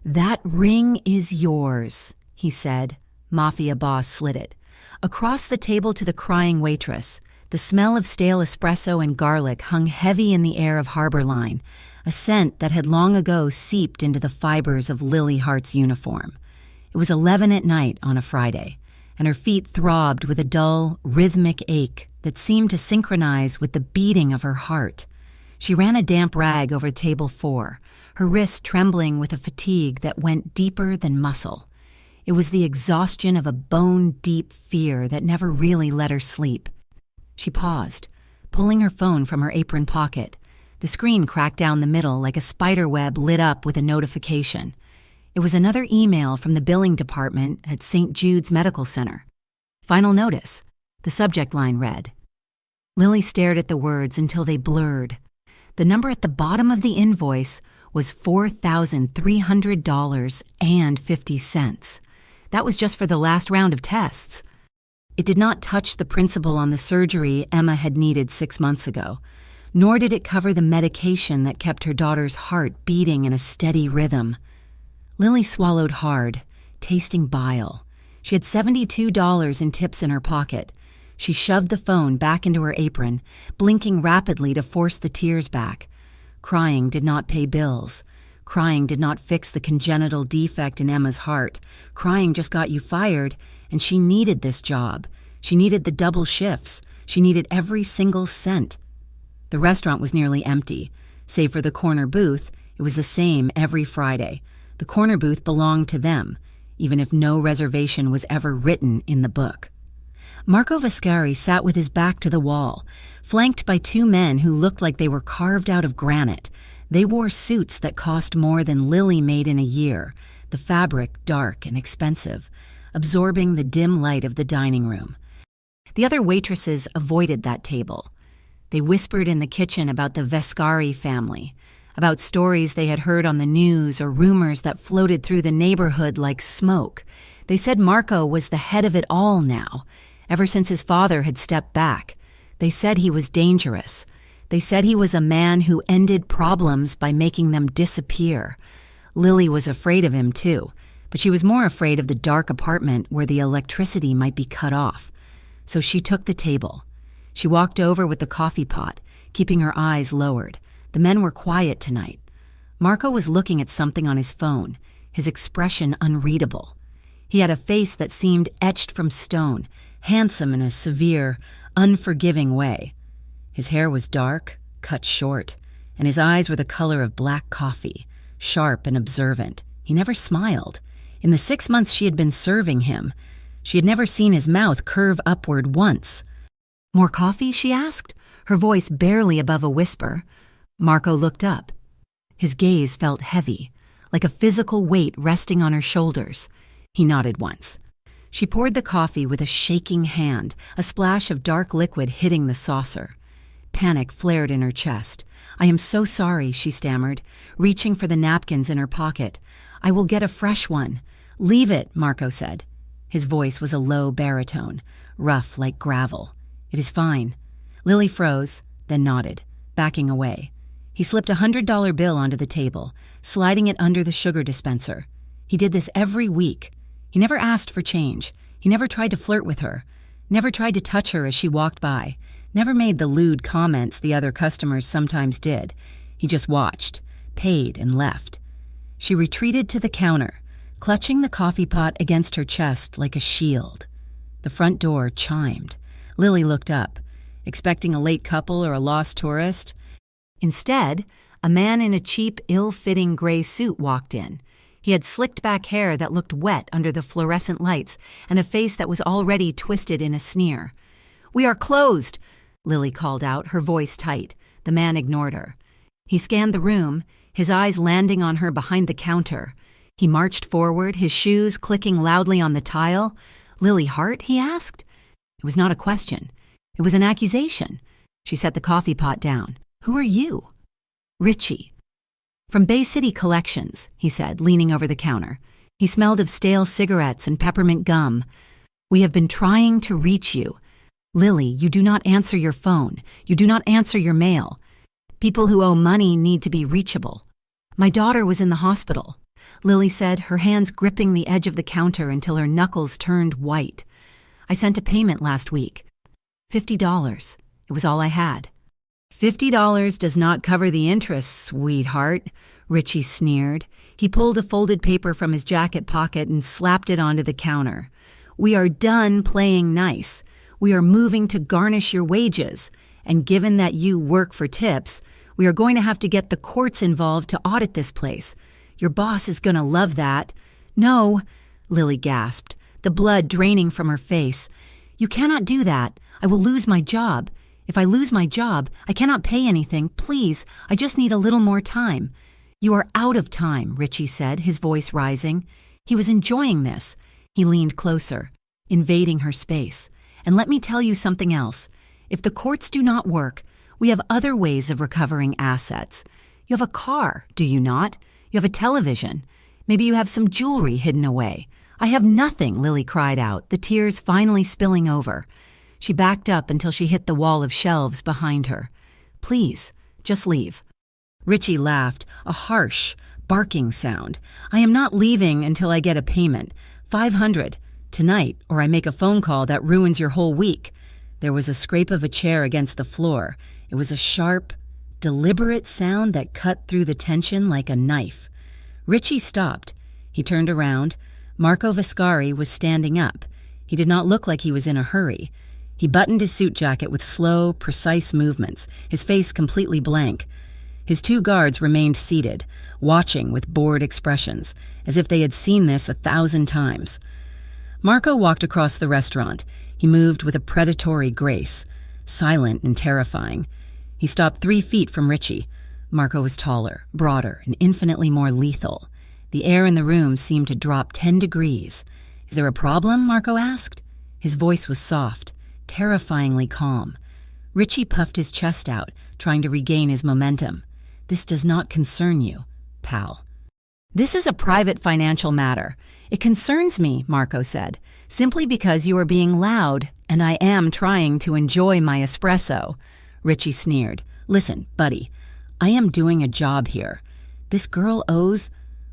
"That ring is yours," he said. Mafia boss slid it. Across the table to the crying waitress, the smell of stale espresso and garlic hung heavy in the air of Harbor Line, a scent that had long ago seeped into the fibers of Lily Hart's uniform. It was 11 at night on a Friday, and her feet throbbed with a dull, rhythmic ache that seemed to synchronize with the beating of her heart. She ran a damp rag over table 4, her wrist trembling with a fatigue that went deeper than muscle. It was the exhaustion of a bone-deep fear that never really let her sleep. She paused, pulling her phone from her apron pocket. The screen cracked down the middle like a spider web lit up with a notification. It was another email from the billing department at St. Jude's Medical Center. Final notice. The subject line read. Lily stared at the words until they blurred. The number at the bottom of the invoice was $4,300.50. That was just for the last round of tests. It did not touch the principal on the surgery Emma had needed 6 months ago, nor did it cover the medication that kept her daughter's heart beating in a steady rhythm. Lily swallowed hard, tasting bile. She had $72 in tips in her pocket. She shoved the phone back into her apron, blinking rapidly to force the tears back. Crying did not pay bills. Crying did not fix the congenital defect in Emma's heart. Crying just got you fired, and she needed this job. She needed the double shifts. She needed every single cent. The restaurant was nearly empty. Save for the corner booth, it was the same every Friday. The corner booth belonged to them, even if no reservation was ever written in the book. Marco Vascari sat with his back to the wall, flanked by 2 men who looked like they were carved out of granite. They wore suits that cost more than Lily made in a year, the fabric dark and expensive, absorbing the dim light of the dining room. The other waitresses avoided that table. They whispered in the kitchen about the Vascari family, about stories they had heard on the news or rumors that floated through the neighborhood like smoke. They said Marco was the head of it all now, ever since his father had stepped back. They said he was dangerous. They said he was a man who ended problems by making them disappear. Lily was afraid of him too, but she was more afraid of the dark apartment where the electricity might be cut off. So she took the table. She walked over with the coffee pot, keeping her eyes lowered. The men were quiet tonight. Marco was looking at something on his phone, his expression unreadable. He had a face that seemed etched from stone, handsome in a severe, unforgiving way. His hair was dark, cut short, and his eyes were the color of black coffee, sharp and observant. He never smiled. In the 6 months she had been serving him, she had never seen his mouth curve upward once. "More coffee?" she asked, her voice barely above a whisper. Marco looked up. His gaze felt heavy, like a physical weight resting on her shoulders. He nodded once. She poured the coffee with a shaking hand, a splash of dark liquid hitting the saucer. Panic flared in her chest. "I am so sorry," she stammered, reaching for the napkins in her pocket. "I will get a fresh one." "Leave it," Marco said. His voice was a low baritone, rough like gravel. "It is fine." Lily froze, then nodded, backing away. He slipped a $100 bill onto the table, sliding it under the sugar dispenser. He did this every week. He never asked for change. He never tried to flirt with her, never tried to touch her as she walked by, never made the lewd comments the other customers sometimes did. He just watched, paid, and left. She retreated to the counter, clutching the coffee pot against her chest like a shield. The front door chimed. Lily looked up, expecting a late couple or a lost tourist. Instead, a man in a cheap, ill-fitting gray suit walked in. He had slicked back hair that looked wet under the fluorescent lights and a face that was already twisted in a sneer. "We are closed," Lily called out, her voice tight. The man ignored her. He scanned the room, his eyes landing on her behind the counter. He marched forward, his shoes clicking loudly on the tile. "Lily Hart?" he asked. It was not a question. It was an accusation. She set the coffee pot down. "Who are you?" "Richie." "From Bay City Collections," he said, leaning over the counter. He smelled of stale cigarettes and peppermint gum. "We have been trying to reach you. Lily, you do not answer your phone. You do not answer your mail. People who owe money need to be reachable. My daughter was in the hospital. Lily said, her hands gripping the edge of the counter until her knuckles turned white. I sent a payment last week. $50. It was all I had. $50 does not cover the interest, sweetheart, Richie sneered. He pulled a folded paper from his jacket pocket and slapped it onto the counter. We are done playing nice. We are moving to garnish your wages. And given that you work for tips, we are going to have to get the courts involved to audit this place. Your boss is going to love that. No, Lily gasped, the blood draining from her face. You cannot do that. I will lose my job. If I lose my job, I cannot pay anything. Please, I just need a little more time. You are out of time, Richie said, his voice rising. He was enjoying this. He leaned closer, invading her space. And let me tell you something else. If the courts do not work, we have other ways of recovering assets. You have a car, do you not? You have a television. Maybe you have some jewelry hidden away. I have nothing, Lily cried out, the tears finally spilling over. She backed up until she hit the wall of shelves behind her. Please, just leave. Richie laughed, a harsh, barking sound. I am not leaving until I get a payment. $500. Tonight, or I make a phone call that ruins your whole week. There was a scrape of a chair against the floor. It was a sharp, deliberate sound that cut through the tension like a knife. Richie stopped. He turned around. Marco Vascari was standing up. He did not look like he was in a hurry. He buttoned his suit jacket with slow, precise movements, his face completely blank. His two guards remained seated, watching with bored expressions, as if they had seen this 1,000 times. Marco walked across the restaurant. He moved with a predatory grace, silent and terrifying. He stopped 3 feet from Richie. Marco was taller, broader, and infinitely more lethal. The air in the room seemed to drop 10 degrees. Is there a problem? Marco asked. His voice was soft, terrifyingly calm. Richie puffed his chest out, trying to regain his momentum. This does not concern you, pal. This is a private financial matter. It concerns me, Marco said, simply because you are being loud, and I am trying to enjoy my espresso. Richie sneered. Listen, buddy, I am doing a job here. This girl owes...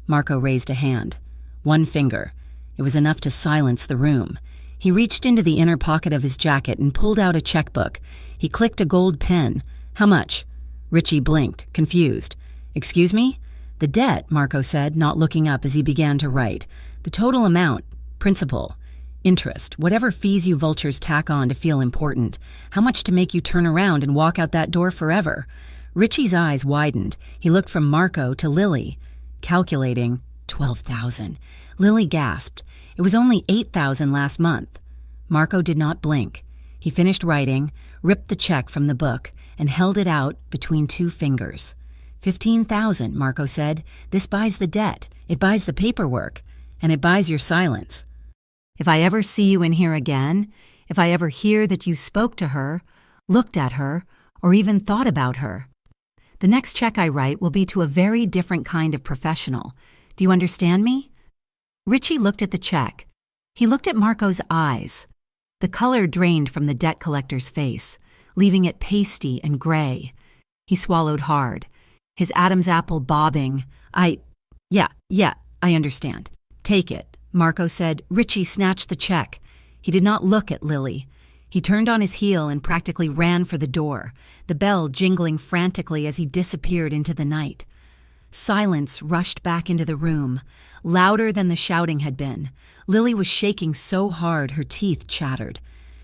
Marco raised a hand. 1 finger. It was enough to silence the room. He reached into the inner pocket of his jacket and pulled out a checkbook. He clicked a gold pen. How much? Richie blinked, confused. Excuse me? The debt, Marco said, not looking up as he began to write. The total amount, principal, interest, whatever fees you vultures tack on to feel important. How much to make you turn around and walk out that door forever? Richie's eyes widened. He looked from Marco to Lily. Calculating, 12,000. Lily gasped. It was only 8,000 last month. Marco did not blink. He finished writing, ripped the check from the book, and held it out between 2 fingers. 15,000, Marco said. This buys the debt. It buys the paperwork. And it buys your silence. If I ever see you in here again, if I ever hear that you spoke to her, looked at her, or even thought about her, the next check I write will be to a very different kind of professional. Do you understand me? Richie looked at the check. He looked at Marco's eyes. The color drained from the debt collector's face, leaving it pasty and gray. He swallowed hard, his Adam's apple bobbing. Yeah, I understand. Take it, Marco said. Richie snatched the check. He did not look at Lily. He turned on his heel and practically ran for the door, the bell jingling frantically as he disappeared into the night. Silence rushed back into the room, louder than the shouting had been. Lily was shaking so hard her teeth chattered.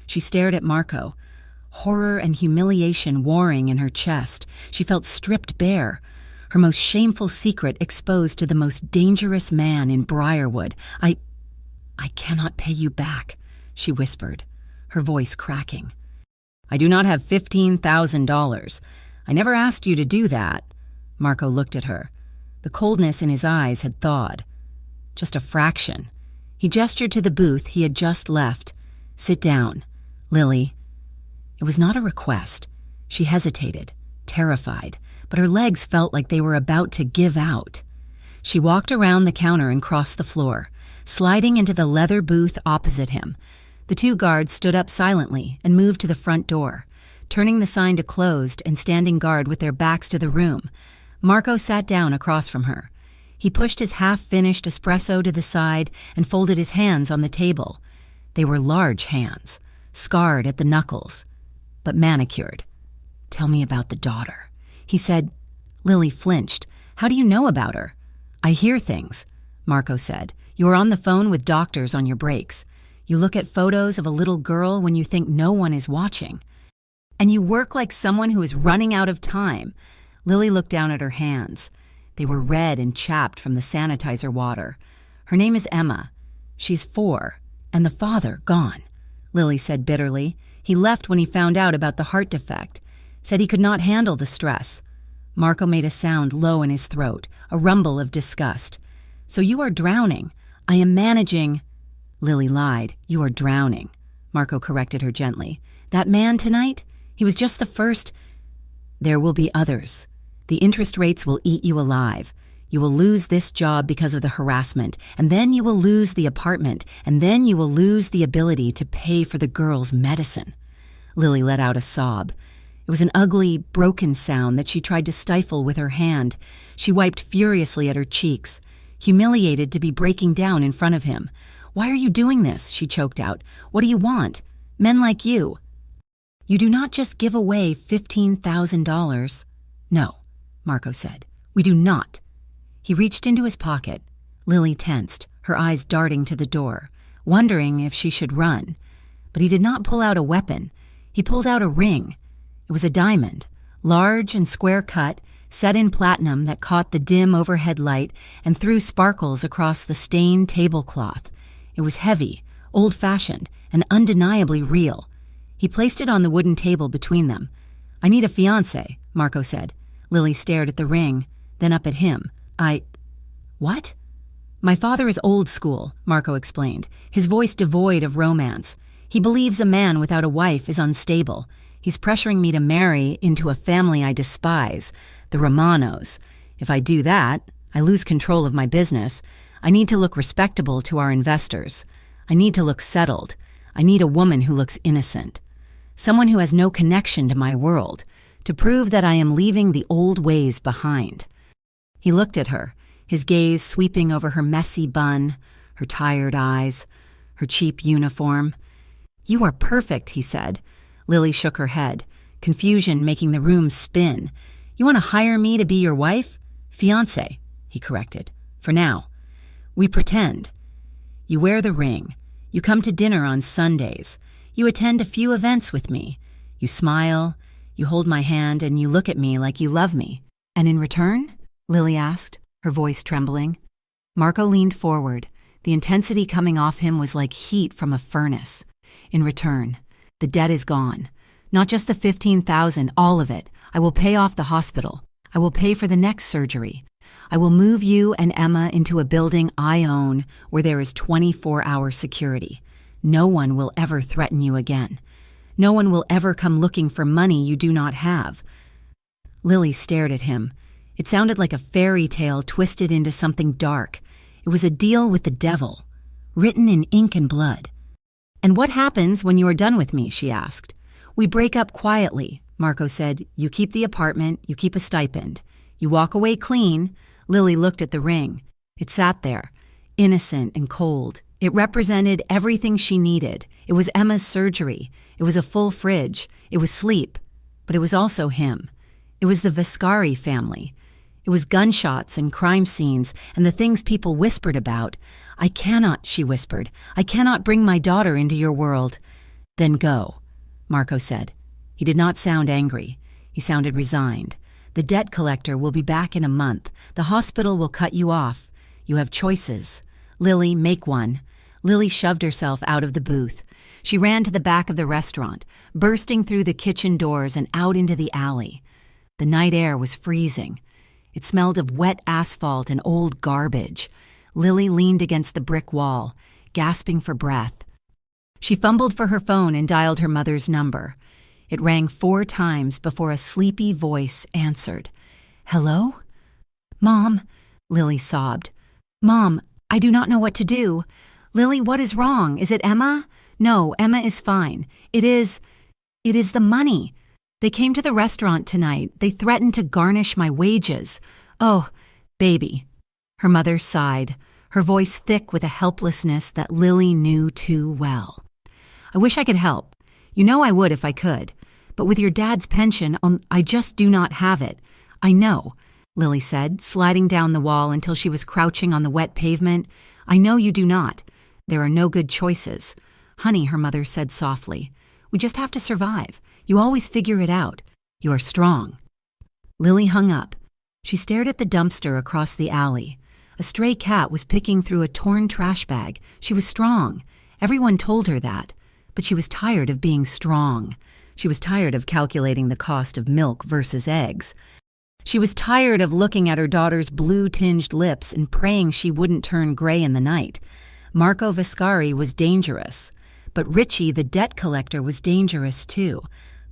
She stared at Marco, horror and humiliation warring in her chest. She felt stripped bare, her most shameful secret exposed to the most dangerous man in Briarwood. I cannot pay you back, she whispered, her voice cracking. I do not have $15,000. I never asked you to do that. Marco looked at her. The coldness in his eyes had thawed. Just a fraction. He gestured to the booth he had just left. Sit down, Lily. It was not a request. She hesitated, terrified, but her legs felt like they were about to give out. She walked around the counter and crossed the floor, sliding into the leather booth opposite him. The 2 guards stood up silently and moved to the front door, turning the sign to closed and standing guard with their backs to the room. Marco sat down across from her. He pushed his half-finished espresso to the side and folded his hands on the table. They were large hands, scarred at the knuckles, but manicured. "Tell me about the daughter," he said. Lily flinched. "How do you know about her?" "I hear things," Marco said. "You are on the phone with doctors on your breaks. You look at photos of a little girl when you think no one is watching. And you work like someone who is running out of time." Lily looked down at her hands. They were red and chapped from the sanitizer water. "Her name is Emma. She's 4, and the father gone," Lily said bitterly. "He left when he found out about the heart defect. Said he could not handle the stress." Marco made a sound low in his throat, a rumble of disgust. "So you are drowning. I am managing—" Lily lied. "You are drowning," Marco corrected her gently. "That man tonight? He was just the first—" "There will be others. The interest rates will eat you alive. You will lose this job because of the harassment, and then you will lose the apartment, and then you will lose the ability to pay for the girl's medicine." Lily let out a sob. It was an ugly, broken sound that she tried to stifle with her hand. She wiped furiously at her cheeks, humiliated to be breaking down in front of him. "Why are you doing this?" she choked out. "What do you want? Men like you." "You do not just give away $15,000. "No," Marco said. "We do not." He reached into his pocket. Lily tensed, her eyes darting to the door, wondering if she should run. But he did not pull out a weapon. He pulled out a ring. It was a diamond, large and square cut, set in platinum that caught the dim overhead light and threw sparkles across the stained tablecloth. It was heavy, old-fashioned, and undeniably real. He placed it on the wooden table between them. "I need a fiancé," Marco said. Lily stared at the ring, then up at him. What?" "My father is old school," Marco explained, his voice devoid of romance. "He believes a man without a wife is unstable. He's pressuring me to marry into a family I despise, the Romanos. If I do that, I lose control of my business. I need to look respectable to our investors. I need to look settled. I need a woman who looks innocent. Someone who has no connection to my world, to prove that I am leaving the old ways behind." He looked at her, his gaze sweeping over her messy bun, her tired eyes, her cheap uniform. "You are perfect," he said. Lily shook her head, confusion making the room spin. "You want to hire me to be your wife?" "Fiancé," he corrected. "For now. We pretend. You wear the ring. You come to dinner on Sundays. You attend a few events with me. You smile, you hold my hand, and you look at me like you love me." "And in return?" Lily asked, her voice trembling. Marco leaned forward. The intensity coming off him was like heat from a furnace. "In return, the debt is gone. Not just the $15,000, all of it. I will pay off the hospital. I will pay for the next surgery. I will move you and Emma into a building I own where there is 24-hour security. No one will ever threaten you again. No one will ever come looking for money you do not have." Lily stared at him. It sounded like a fairy tale twisted into something dark. It was a deal with the devil, written in ink and blood. "And what happens when you are done with me?" she asked. "We break up quietly," Marco said. "You keep the apartment, you keep a stipend. You walk away clean." Lily looked at the ring. It sat there, innocent and cold. It represented everything she needed. It was Emma's surgery. It was a full fridge. It was sleep. But it was also him. It was the Viscari family. It was gunshots and crime scenes and the things people whispered about. "I cannot," she whispered. "I cannot bring my daughter into your world." "Then go," Marco said. He did not sound angry. He sounded resigned. "The debt collector will be back in a month. The hospital will cut you off. You have choices. Lily, make one." Lily shoved herself out of the booth. She ran to the back of the restaurant, bursting through the kitchen doors and out into the alley. The night air was freezing. It smelled of wet asphalt and old garbage. Lily leaned against the brick wall, gasping for breath. She fumbled for her phone and dialed her mother's number. It rang 4 times before a sleepy voice answered. "Hello?" "Mom," Lily sobbed. "Mom, I do not know what to do. Lily, what is wrong? Is it Emma?" "No, Emma is fine. It is the money. They came to the restaurant tonight. They threatened to garnish my wages. Oh, baby." Her mother sighed, her voice thick with a helplessness that Lily knew too well. I wish I could help. You know I would if I could. But with your dad's pension, I just do not have it. I know, Lily said, sliding down the wall until she was crouching on the wet pavement. I know you do not. There are no good choices. Honey, her mother said softly. We just have to survive. You always figure it out. You are strong. Lily hung up. She stared at the dumpster across the alley. A stray cat was picking through a torn trash bag. She was strong. Everyone told her that. But she was tired of being strong. She was tired of calculating the cost of milk versus eggs. She was tired of looking at her daughter's blue-tinged lips and praying she wouldn't turn gray in the night. Marco Viscari was dangerous. But Richie, the debt collector, was dangerous too.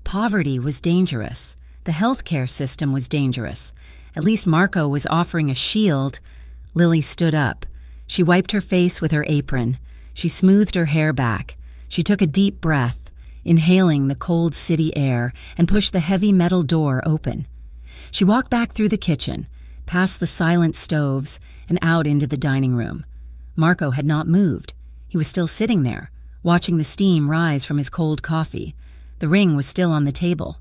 Poverty was dangerous. The healthcare system was dangerous. At least Marco was offering a shield. Lily stood up. She wiped her face with her apron. She smoothed her hair back. She took a deep breath, inhaling the cold city air, and pushed the heavy metal door open. She walked back through the kitchen, past the silent stoves, and out into the dining room. Marco had not moved. He was still sitting there, watching the steam rise from his cold coffee. The ring was still on the table.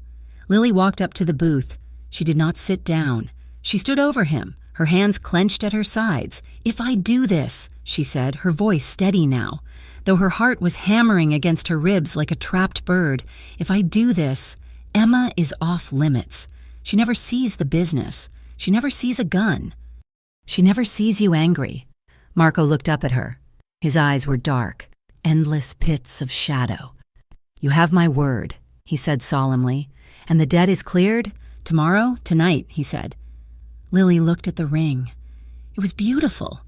Lily walked up to the booth. She did not sit down. She stood over him, her hands clenched at her sides. If I do this, she said, her voice steady now, though her heart was hammering against her ribs like a trapped bird. If I do this, Emma is off limits. She never sees the business. She never sees a gun. She never sees you angry. Marco looked up at her. His eyes were dark, endless pits of shadow. You have my word, he said solemnly. And the debt is cleared? Tomorrow? Tonight, he said. Lily looked at the ring. It was beautiful.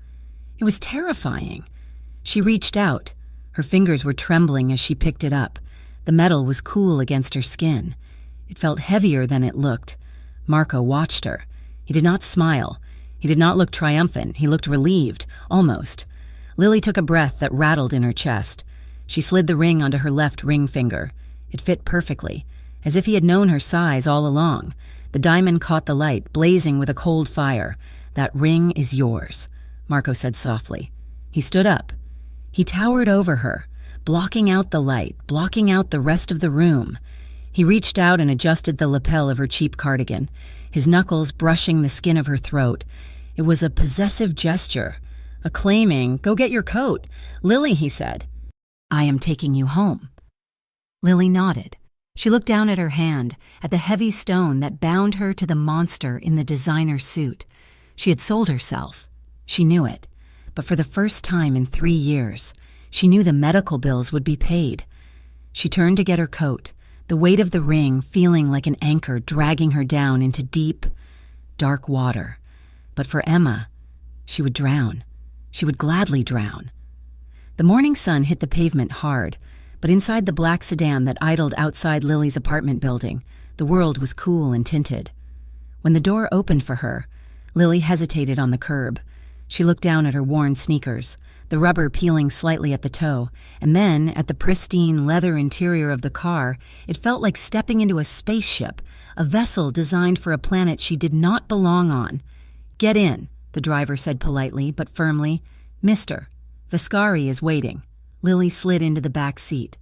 It was terrifying. She reached out. Her fingers were trembling as she picked it up. The metal was cool against her skin. It felt heavier than it looked. Marco watched her. He did not smile. He did not look triumphant. He looked relieved, almost. Lily took a breath that rattled in her chest. She slid the ring onto her left ring finger. It fit perfectly, as if he had known her size all along. The diamond caught the light, blazing with a cold fire. That ring is yours, Marco said softly. He stood up. He towered over her, blocking out the light, blocking out the rest of the room. He reached out and adjusted the lapel of her cheap cardigan, his knuckles brushing the skin of her throat. It was a possessive gesture, a claiming, "Go get your coat." "Lily," he said, "I am taking you home." Lily nodded. She looked down at her hand, at the heavy stone that bound her to the monster in the designer suit. She had sold herself. She knew it. But for the first time in 3 years, she knew the medical bills would be paid. She turned to get her coat, the weight of the ring feeling like an anchor dragging her down into deep, dark water. But for Emma, she would drown. She would gladly drown. The morning sun hit the pavement hard, but inside the black sedan that idled outside Lily's apartment building, the world was cool and tinted. When the door opened for her, Lily hesitated on the curb. She looked down at her worn sneakers, the rubber peeling slightly at the toe, and then at the pristine leather interior of the car. It felt like stepping into a spaceship, a vessel designed for a planet she did not belong on. "Get in," the driver said politely but firmly. "Mr. Viscari is waiting." Lily slid into the back seat.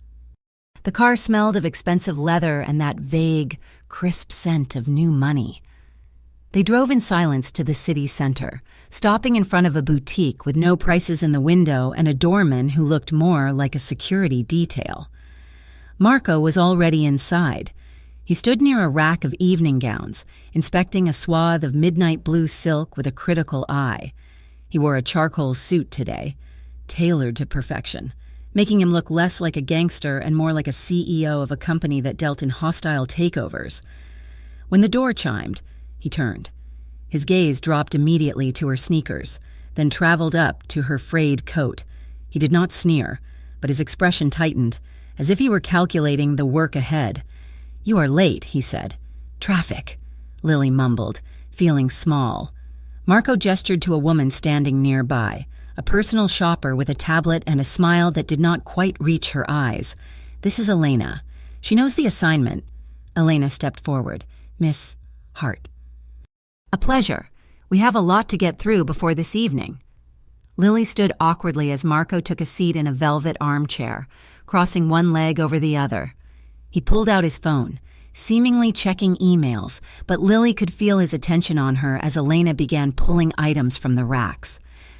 The car smelled of expensive leather and that vague, crisp scent of new money. They drove in silence to the city center, stopping in front of a boutique with no prices in the window and a doorman who looked more like a security detail. Marco was already inside. He stood near a rack of evening gowns, inspecting a swath of midnight blue silk with a critical eye. He wore a charcoal suit today, tailored to perfection, making him look less like a gangster and more like a CEO of a company that dealt in hostile takeovers. When the door chimed, he turned. His gaze dropped immediately to her sneakers, then traveled up to her frayed coat. He did not sneer, but his expression tightened, as if he were calculating the work ahead. "You are late," he said. "Traffic," Lily mumbled, feeling small. Marco gestured to a woman standing nearby, a personal shopper with a tablet and a smile that did not quite reach her eyes. "This is Elena. She knows the assignment." Elena stepped forward. "Miss Hart." "A pleasure. We have a lot to get through before this evening." Lily stood awkwardly as Marco took a seat in a velvet armchair, crossing one leg over the other. He pulled out his phone, seemingly checking emails, but Lily could feel his attention on her as Elena began pulling items from the racks.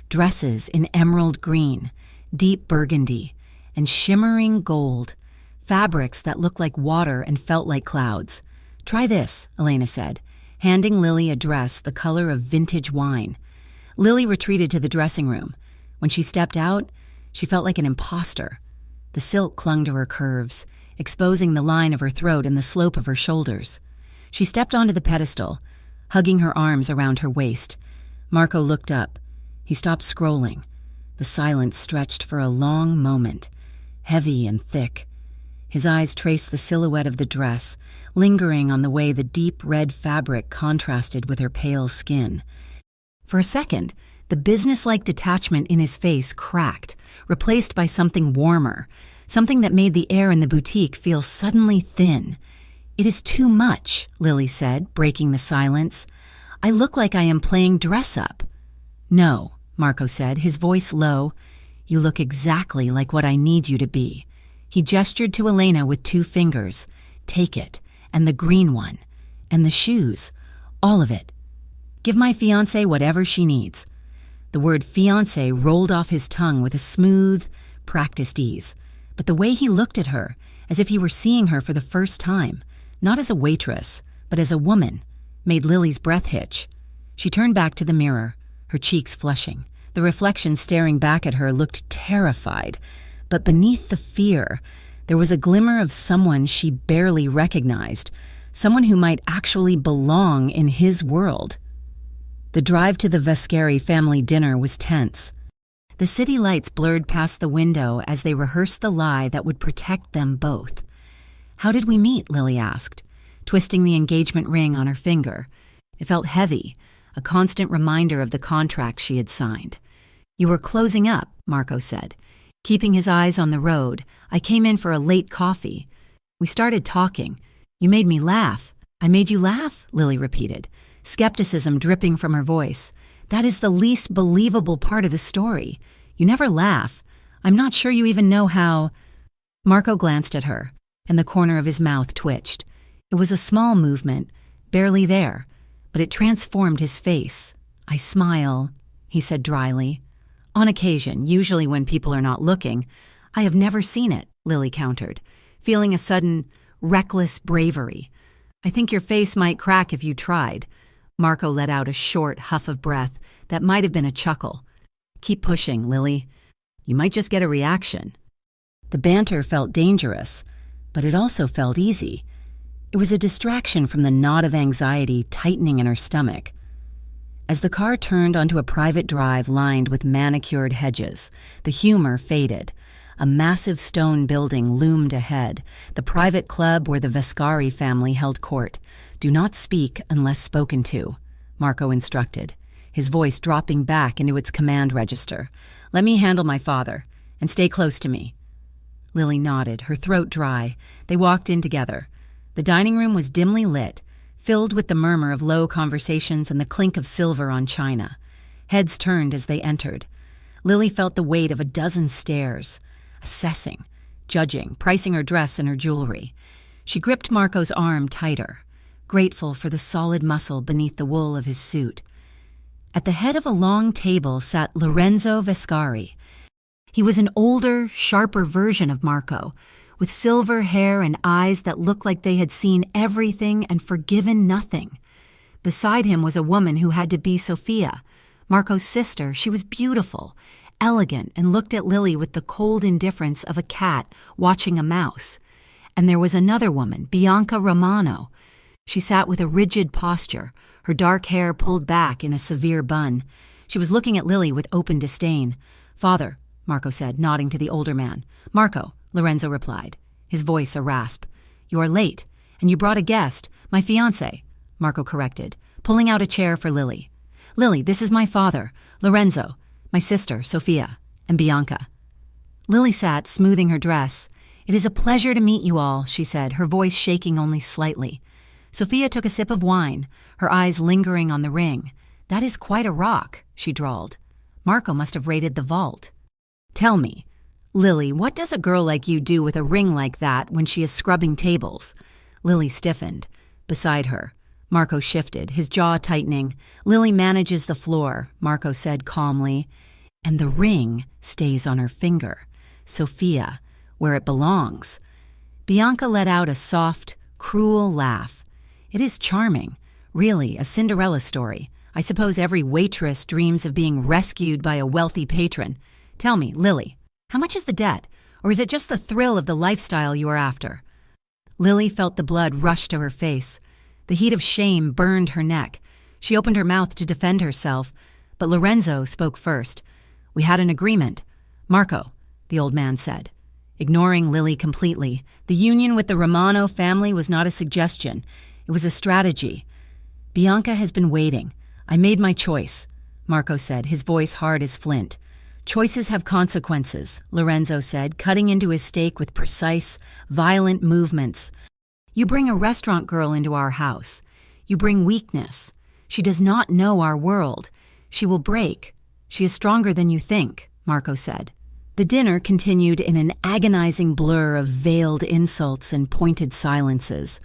Dresses in emerald green, deep burgundy, and shimmering gold. Fabrics that looked like water and felt like clouds. "Try this," Elena said, handing Lily a dress the color of vintage wine. Lily retreated to the dressing room. When she stepped out, she felt like an imposter. The silk clung to her curves, exposing the line of her throat and the slope of her shoulders. She stepped onto the pedestal, hugging her arms around her waist. Marco looked up. He stopped scrolling. The silence stretched for a long moment, heavy and thick. His eyes traced the silhouette of the dress, lingering on the way the deep red fabric contrasted with her pale skin. For a second, the businesslike detachment in his face cracked, replaced by something warmer, something that made the air in the boutique feel suddenly thin. "It is too much," Lily said, breaking the silence. "I look like I am playing dress-up." "No," Marco said, his voice low. "You look exactly like what I need you to be." He gestured to Elena with 2 fingers. "Take it, and the green one, and the shoes, all of it. Give my fiancée whatever she needs." The word fiancé rolled off his tongue with a smooth, practiced ease. But the way he looked at her, as if he were seeing her for the first time, not as a waitress, but as a woman, made Lily's breath hitch. She turned back to the mirror, her cheeks flushing. The reflection staring back at her looked terrified, but beneath the fear, there was a glimmer of someone she barely recognized, someone who might actually belong in his world. The drive to the Vescari family dinner was tense. The city lights blurred past the window as they rehearsed the lie that would protect them both. "How did we meet?" Lily asked, twisting the engagement ring on her finger. It felt heavy, a constant reminder of the contract she had signed. "You were closing up," Marco said. Keeping his eyes on the road, "I came in for a late coffee. We started talking. You made me laugh." "I made you laugh?" Lily repeated, skepticism dripping from her voice. "That is the least believable part of the story. You never laugh. I'm not sure you even know how—" Marco glanced at her, and the corner of his mouth twitched. It was a small movement, barely there, but it transformed his face. "I smile," he said dryly. "On occasion, usually when people are not looking." "I have never seen it," Lily countered, feeling a sudden, reckless bravery. "I think your face might crack if you tried." Marco let out a short huff of breath that might have been a chuckle. "Keep pushing, Lily. You might just get a reaction." The banter felt dangerous, but it also felt easy. It was a distraction from the knot of anxiety tightening in her stomach. As the car turned onto a private drive lined with manicured hedges, the humor faded. A massive stone building loomed ahead, the private club where the Vescari family held court. "Do not speak unless spoken to," Marco instructed, his voice dropping back into its command register. "Let me handle my father, and stay close to me." Lily nodded, her throat dry. They walked in together. The dining room was dimly lit, filled with the murmur of low conversations and the clink of silver on china. Heads turned as they entered. Lily felt the weight of a dozen stares, assessing, judging, pricing her dress and her jewelry. She gripped Marco's arm tighter, grateful for the solid muscle beneath the wool of his suit. At the head of a long table sat Lorenzo Vescari. He was an older, sharper version of Marco, with silver hair and eyes that looked like they had seen everything and forgiven nothing. Beside him was a woman who had to be Sophia, Marco's sister. She was beautiful, elegant, and looked at Lily with the cold indifference of a cat watching a mouse. And there was another woman, Bianca Romano. She sat with a rigid posture, her dark hair pulled back in a severe bun. She was looking at Lily with open disdain. "Father," Marco said, nodding to the older man. "Marco," Lorenzo replied, his voice a rasp. "You are late, and you brought a guest, my fiancé," Marco corrected, pulling out a chair for Lily. "Lily, this is my father, Lorenzo, my sister, Sophia, and Bianca." Lily sat, smoothing her dress. "It is a pleasure to meet you all," she said, her voice shaking only slightly. Sophia took a sip of wine, her eyes lingering on the ring. "That is quite a rock," she drawled. "Marco must have raided the vault." "Tell me, Lily, what does a girl like you do with a ring like that when she is scrubbing tables?" Lily stiffened. Beside her, Marco shifted, his jaw tightening. "Lily manages the floor," Marco said calmly, "and the ring stays on her finger. Sophia, where it belongs." Bianca let out a soft, cruel laugh. "It is charming. Really, a Cinderella story. I suppose every waitress dreams of being rescued by a wealthy patron. Tell me, Lily, how much is the debt? Or is it just the thrill of the lifestyle you are after?" Lily felt the blood rush to her face. The heat of shame burned her neck. She opened her mouth to defend herself, but Lorenzo spoke first. "We had an agreement." "Marco," the old man said. Ignoring Lily completely, the union with the Romano family was not a suggestion. It was a strategy. "Bianca has been waiting. I made my choice," Marco said, his voice hard as flint. "Choices have consequences," Lorenzo said, cutting into his steak with precise, violent movements. "You bring a restaurant girl into our house. You bring weakness. She does not know our world. She will break. She is stronger than you think," Marco said. The dinner continued in an agonizing blur of veiled insults and pointed silences.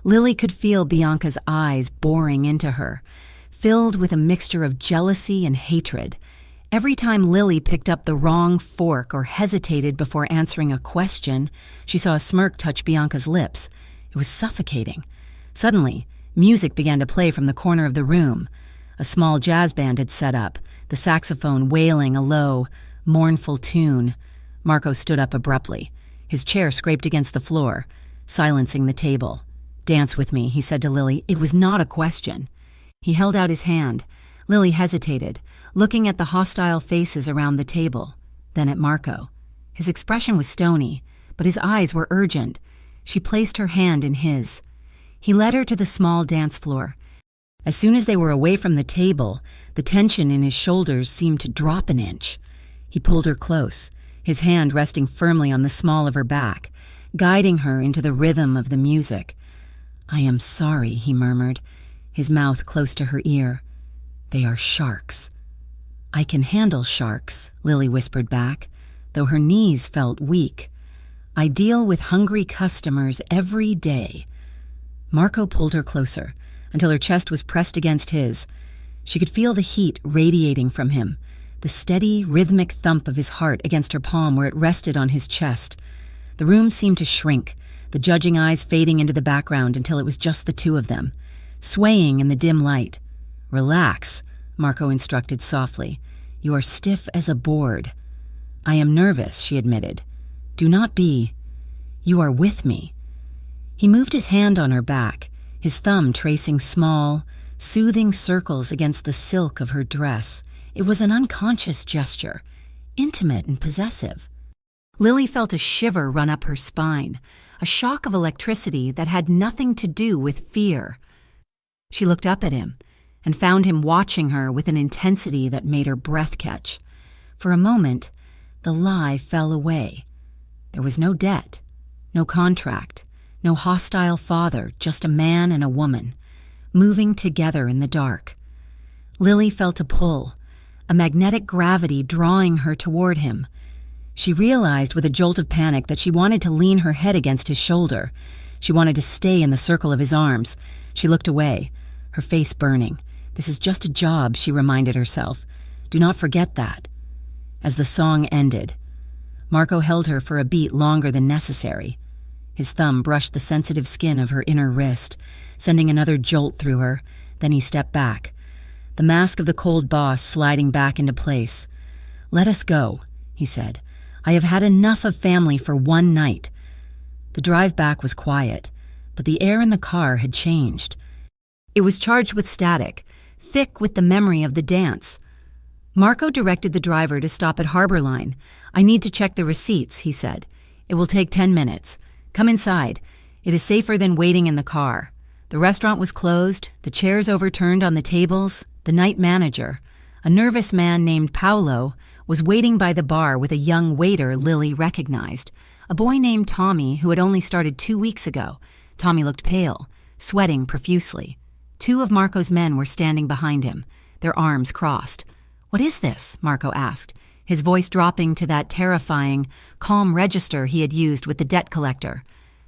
Lily could feel Bianca's eyes boring into her, filled with a mixture of jealousy and hatred. Every time Lily picked up the wrong fork or hesitated before answering a question, she saw a smirk touch Bianca's lips. It was suffocating. Suddenly, music began to play from the corner of the room. A small jazz band had set up, the saxophone wailing a low, mournful tune. Marco stood up abruptly. His chair scraped against the floor, silencing the table. "Dance with me," he said to Lily. It was not a question. He held out his hand. Lily hesitated, looking at the hostile faces around the table, then at Marco. His expression was stony, but his eyes were urgent. She placed her hand in his. He led her to the small dance floor. As soon as they were away from the table, the tension in his shoulders seemed to drop an inch. He pulled her close, his hand resting firmly on the small of her back, guiding her into the rhythm of the music. "I am sorry," he murmured, his mouth close to her ear. "They are sharks." "I can handle sharks," Lily whispered back, though her knees felt weak. "I deal with hungry customers every day." Marco pulled her closer, until her chest was pressed against his. She could feel the heat radiating from him, the steady, rhythmic thump of his heart against her palm where it rested on his chest. The room seemed to shrink, the judging eyes fading into the background until it was just the two of them, swaying in the dim light. "Relax," Marco instructed softly. "You are stiff as a board." "I am nervous," she admitted. "Do not be. You are with me." He moved his hand on her back, his thumb tracing small, soothing circles against the silk of her dress. It was an unconscious gesture, intimate and possessive. Lily felt a shiver run up her spine, a shock of electricity that had nothing to do with fear. She looked up at him and found him watching her with an intensity that made her breath catch. For a moment, the lie fell away. There was no debt, no contract, no hostile father, just a man and a woman, moving together in the dark. Lily felt a pull, a magnetic gravity drawing her toward him. She realized with a jolt of panic that she wanted to lean her head against his shoulder. She wanted to stay in the circle of his arms. She looked away, her face burning. "This is just a job," she reminded herself. "Do not forget that." As the song ended, Marco held her for a beat longer than necessary. His thumb brushed the sensitive skin of her inner wrist, sending another jolt through her. Then he stepped back, the mask of the cold boss sliding back into place. "Let us go," he said. "I have had enough of family for one night." The drive back was quiet, but the air in the car had changed. It was charged with static, thick with the memory of the dance. Marco directed the driver to stop at Harbor Line. "I need to check the receipts," he said. "It will take 10 minutes. Come inside. It is safer than waiting in the car." The restaurant was closed, the chairs overturned on the tables. The night manager, a nervous man named Paolo, was waiting by the bar with a young waiter Lily recognized, a boy named Tommy who had only started 2 weeks ago. Tommy looked pale, sweating profusely. 2 of Marco's men were standing behind him. their arms crossed. "What is this?" Marco asked, his voice dropping to that terrifying, calm register he had used with the debt collector.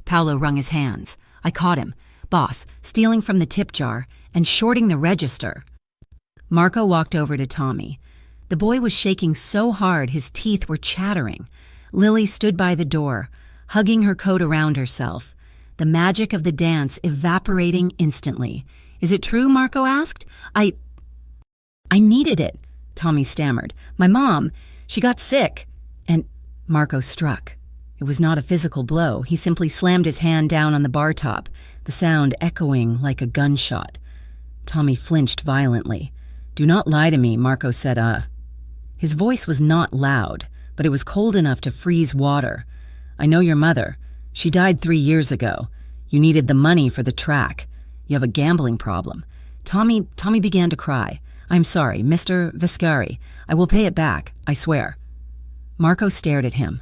Paolo wrung his hands. "I caught him, boss, stealing from the tip jar and shorting the register." Marco walked over to Tommy. The boy was shaking so hard his teeth were chattering. Lily stood by the door, hugging her coat around herself, the magic of the dance evaporating instantly. "Is it true?" Marco asked. I needed it," Tommy stammered. "My mom, she got sick." And Marco struck. It was not a physical blow. He simply slammed his hand down on the bar top, the sound echoing like a gunshot. Tommy flinched violently. "Do not lie to me," Marco said. His voice was not loud, but it was cold enough to freeze water. "I know your mother. She died 3 years ago. You needed the money for the track. You have a gambling problem." Tommy began to cry. "I'm sorry, Mr. Viscari. I will pay it back, I swear." Marco stared at him.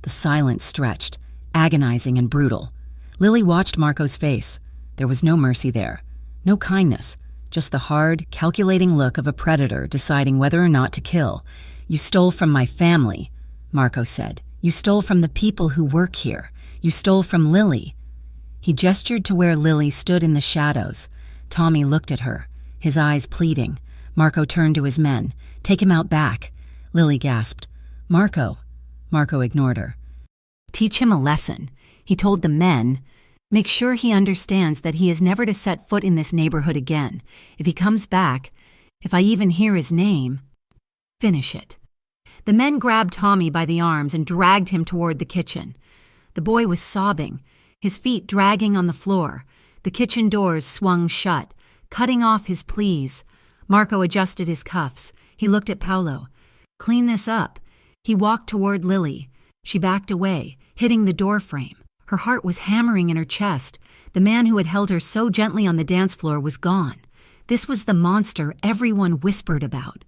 The silence stretched, agonizing and brutal. Lily watched Marco's face. There was no mercy there, no kindness, just the hard, calculating look of a predator deciding whether or not to kill. "You stole from my family," Marco said. "You stole from the people who work here. You stole from Lily." He gestured to where Lily stood in the shadows. Tommy looked at her, his eyes pleading. Marco turned to his men. "Take him out back." Lily gasped. "Marco." Marco ignored her. "Teach him a lesson," he told the men. "Make sure he understands that he is never to set foot in this neighborhood again. If he comes back, if I even hear his name, finish it." The men grabbed Tommy by the arms and dragged him toward the kitchen. The boy was sobbing, his feet dragging on the floor. The kitchen doors swung shut, cutting off his pleas. Marco adjusted his cuffs. He looked at Paolo. "Clean this up." He walked toward Lily. She backed away, hitting the doorframe. Her heart was hammering in her chest. The man who had held her so gently on the dance floor was gone. This was the monster everyone whispered about.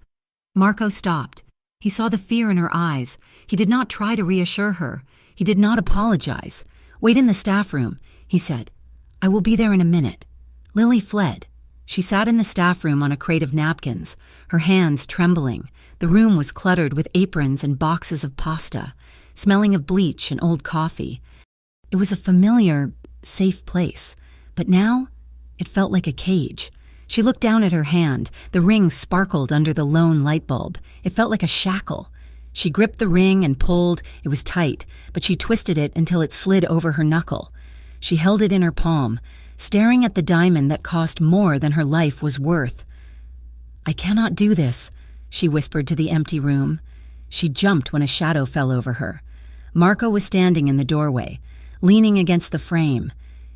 Marco stopped. He saw the fear in her eyes. He did not try to reassure her. He did not apologize. "Wait in the staff room," he said. "I will be there in a minute." Lily fled. She sat in the staff room on a crate of napkins, her hands trembling. The room was cluttered with aprons and boxes of pasta, smelling of bleach and old coffee. It was a familiar, safe place, but now it felt like a cage. She looked down at her hand. The ring sparkled under the lone light bulb. It felt like a shackle. She gripped the ring and pulled. It was tight, but she twisted it until it slid over her knuckle. She held it in her palm, staring at the diamond that cost more than her life was worth. "I cannot do this," she whispered to the empty room. She jumped when a shadow fell over her. Marco was standing in the doorway, leaning against the frame.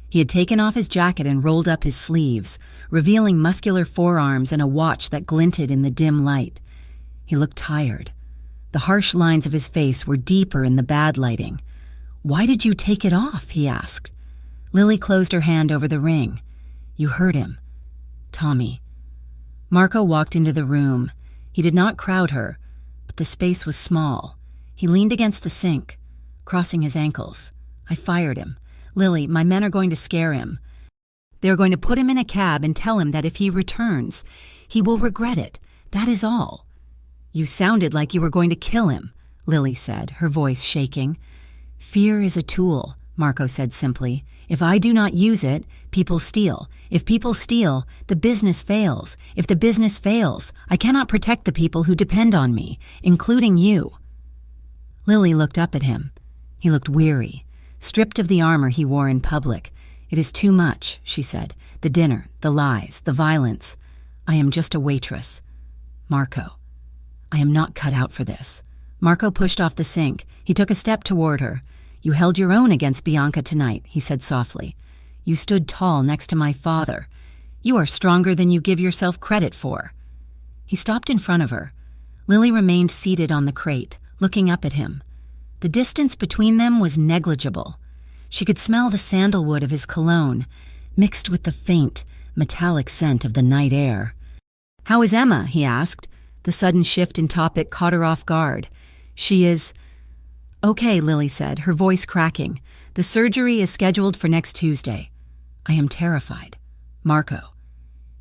He had taken off his jacket and rolled up his sleeves, revealing muscular forearms and a watch that glinted in the dim light. He looked tired. The harsh lines of his face were deeper in the bad lighting. "Why did you take it off?" he asked. Lily closed her hand over the ring. "You hurt him. Tommy." Marco walked into the room. He did not crowd her, but the space was small. He leaned against the sink, crossing his ankles. "I fired him. Lily, my men are going to scare him. They are going to put him in a cab and tell him that if he returns, he will regret it. That is all." "You sounded like you were going to kill him," Lily said, her voice shaking. "Fear is a tool," Marco said simply. "If I do not use it, people steal. If people steal, the business fails. If the business fails, I cannot protect the people who depend on me, including you." Lily looked up at him. He looked weary, stripped of the armor he wore in public. "It is too much," she said. "The dinner, the lies, the violence. I am just a waitress." "Marco, I am not cut out for this." Marco pushed off the sink. He took a step toward her. "You held your own against Bianca tonight," he said softly. "You stood tall next to my father. You are stronger than you give yourself credit for." He stopped in front of her. Lily remained seated on the crate, looking up at him. The distance between them was negligible. She could smell the sandalwood of his cologne, mixed with the faint, metallic scent of the night air. "How is Emma?" he asked. The sudden shift in topic caught her off guard. "She is..." "Okay," Lily said, her voice cracking. "The surgery is scheduled for next Tuesday." "I am terrified. Marco,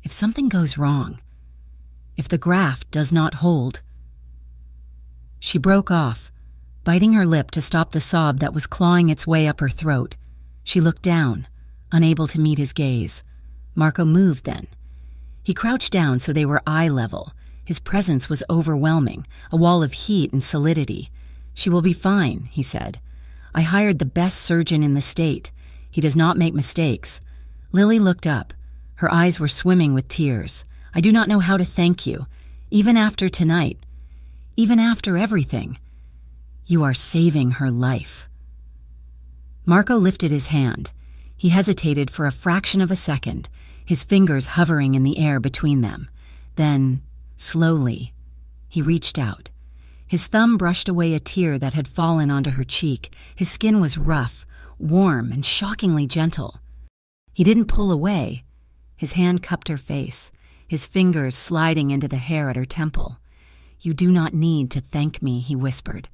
if something goes wrong..." If the graft does not hold. She broke off, biting her lip to stop the sob that was clawing its way up her throat. She looked down, unable to meet his gaze. Marco moved then. He crouched down so they were eye level. His presence was overwhelming, a wall of heat and solidity. "She will be fine," he said. "I hired the best surgeon in the state. He does not make mistakes." Lily looked up. Her eyes were swimming with tears. "I do not know how to thank you, even after tonight, even after everything. You are saving her life." Marco lifted his hand. He hesitated for a fraction of a second, his fingers hovering in the air between them. Then, slowly, he reached out. His thumb brushed away a tear that had fallen onto her cheek. His skin was rough, warm, and shockingly gentle. He didn't pull away. His hand cupped her face, his fingers sliding into the hair at her temple. "You do not need to thank me," he whispered.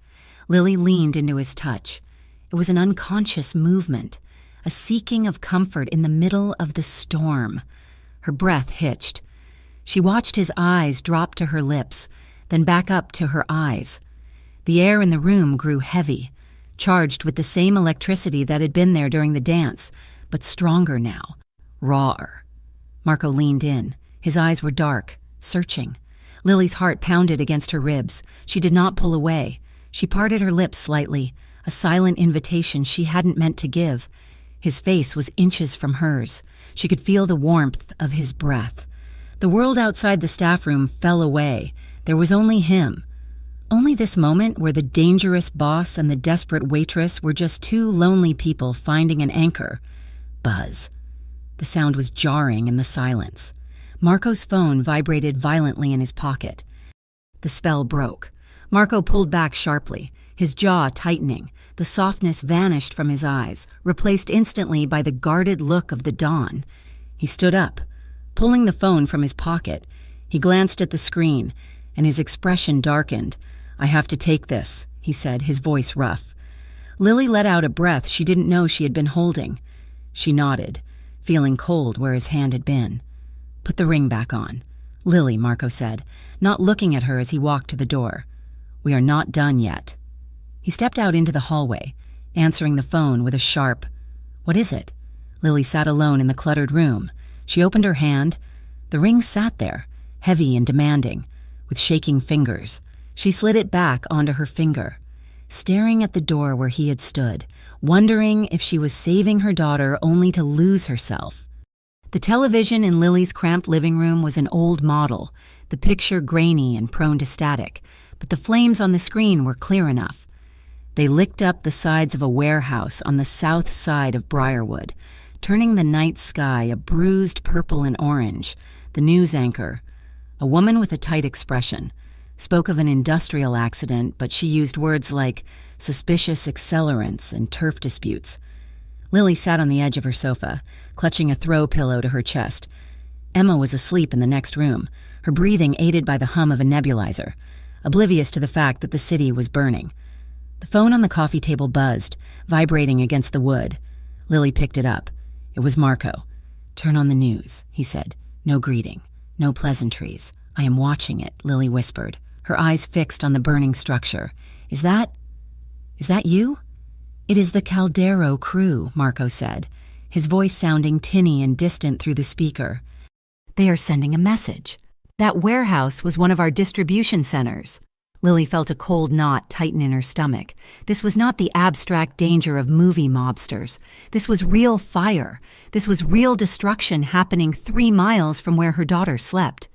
Lily leaned into his touch. It was an unconscious movement, a seeking of comfort in the middle of the storm. Her breath hitched. She watched his eyes drop to her lips, then back up to her eyes. The air in the room grew heavy, charged with the same electricity that had been there during the dance, but stronger now, rawer. Marco leaned in. His eyes were dark, searching. Lily's heart pounded against her ribs. She did not pull away. She parted her lips slightly, a silent invitation she hadn't meant to give. His face was inches from hers. She could feel the warmth of his breath. The world outside the staff room fell away. There was only him. Only this moment where the dangerous boss and the desperate waitress were just two lonely people finding an anchor. Buzz. The sound was jarring in the silence. Marco's phone vibrated violently in his pocket. The spell broke. Marco pulled back sharply, his jaw tightening. The softness vanished from his eyes, replaced instantly by the guarded look of the dawn. He stood up, pulling the phone from his pocket. He glanced at the screen, and his expression darkened. "I have to take this," he said, his voice rough. Lily let out a breath she didn't know she had been holding. She nodded, feeling cold where his hand had been. "Put the ring back on." "Lily," Marco said, not looking at her as he walked to the door. "We are not done yet." He stepped out into the hallway, answering the phone with a sharp, "What is it?" Lily sat alone in the cluttered room. She opened her hand. The ring sat there, heavy and demanding, with shaking fingers. She slid it back onto her finger, staring at the door where he had stood, wondering if she was saving her daughter only to lose herself. The television in Lily's cramped living room was an old model, the picture grainy and prone to static, but the flames on the screen were clear enough. They licked up the sides of a warehouse on the south side of Briarwood, turning the night sky a bruised purple and orange. The news anchor, a woman with a tight expression, spoke of an industrial accident, but she used words like suspicious accelerants and turf disputes. Lily sat on the edge of her sofa, clutching a throw pillow to her chest. Emma was asleep in the next room, her breathing aided by the hum of a nebulizer, oblivious to the fact that the city was burning. The phone on the coffee table buzzed, vibrating against the wood. Lily picked it up. It was Marco. "Turn on the news," he said. "No greeting, no pleasantries. I am watching it," Lily whispered, her eyes fixed on the burning structure. Is that you?" "It is the Caldero crew," Marco said, his voice sounding tinny and distant through the speaker. "They are sending a message. That warehouse was one of our distribution centers." Lily felt a cold knot tighten in her stomach. This was not the abstract danger of movie mobsters. This was real fire. This was real destruction happening 3 miles from where her daughter slept.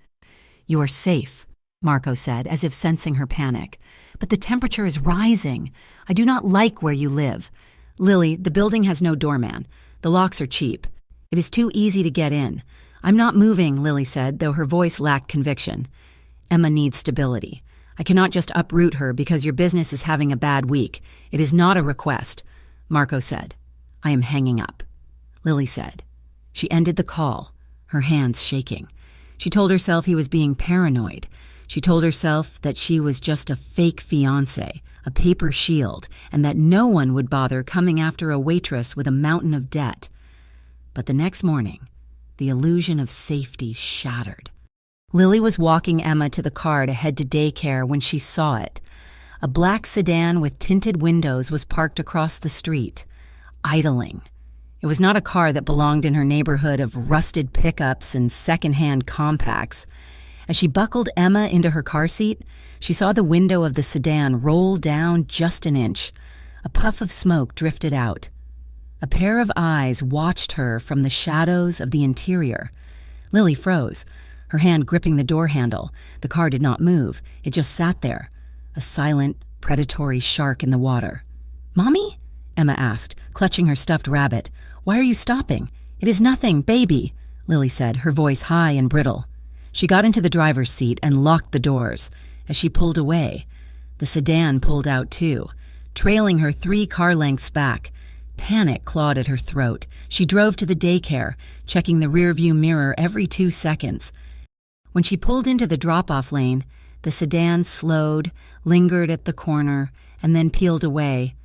"You are safe," Marco said, as if sensing her panic. "But the temperature is rising. I do not like where you live." "Lily, the building has no doorman. The locks are cheap. It is too easy to get in." "I'm not moving," Lily said, though her voice lacked conviction. "Emma needs stability. I cannot just uproot her because your business is having a bad week. It is not a request." Marco said, "I am hanging up." Lily said. She ended the call, her hands shaking. She told herself he was being paranoid. She told herself that she was just a fake fiancé, a paper shield, and that no one would bother coming after a waitress with a mountain of debt. But the next morning, the illusion of safety shattered. Lily was walking Emma to the car to head to daycare when she saw it. A black sedan with tinted windows was parked across the street, idling. It was not a car that belonged in her neighborhood of rusted pickups and second-hand compacts. As she buckled Emma into her car seat, she saw the window of the sedan roll down just an inch. A puff of smoke drifted out. A pair of eyes watched her from the shadows of the interior. Lily froze, her hand gripping the door handle. The car did not move. It just sat there, a silent, predatory shark in the water. "Mommy?" Emma asked, clutching her stuffed rabbit. "Why are you stopping?" "It is nothing, baby," Lily said, her voice high and brittle. She got into the driver's seat and locked the doors. As she pulled away, the sedan pulled out too, trailing her 3 car lengths back. Panic clawed at her throat. She drove to the daycare, checking the rearview mirror every 2 seconds. When she pulled into the drop-off lane, the sedan slowed, lingered at the corner, and then peeled away.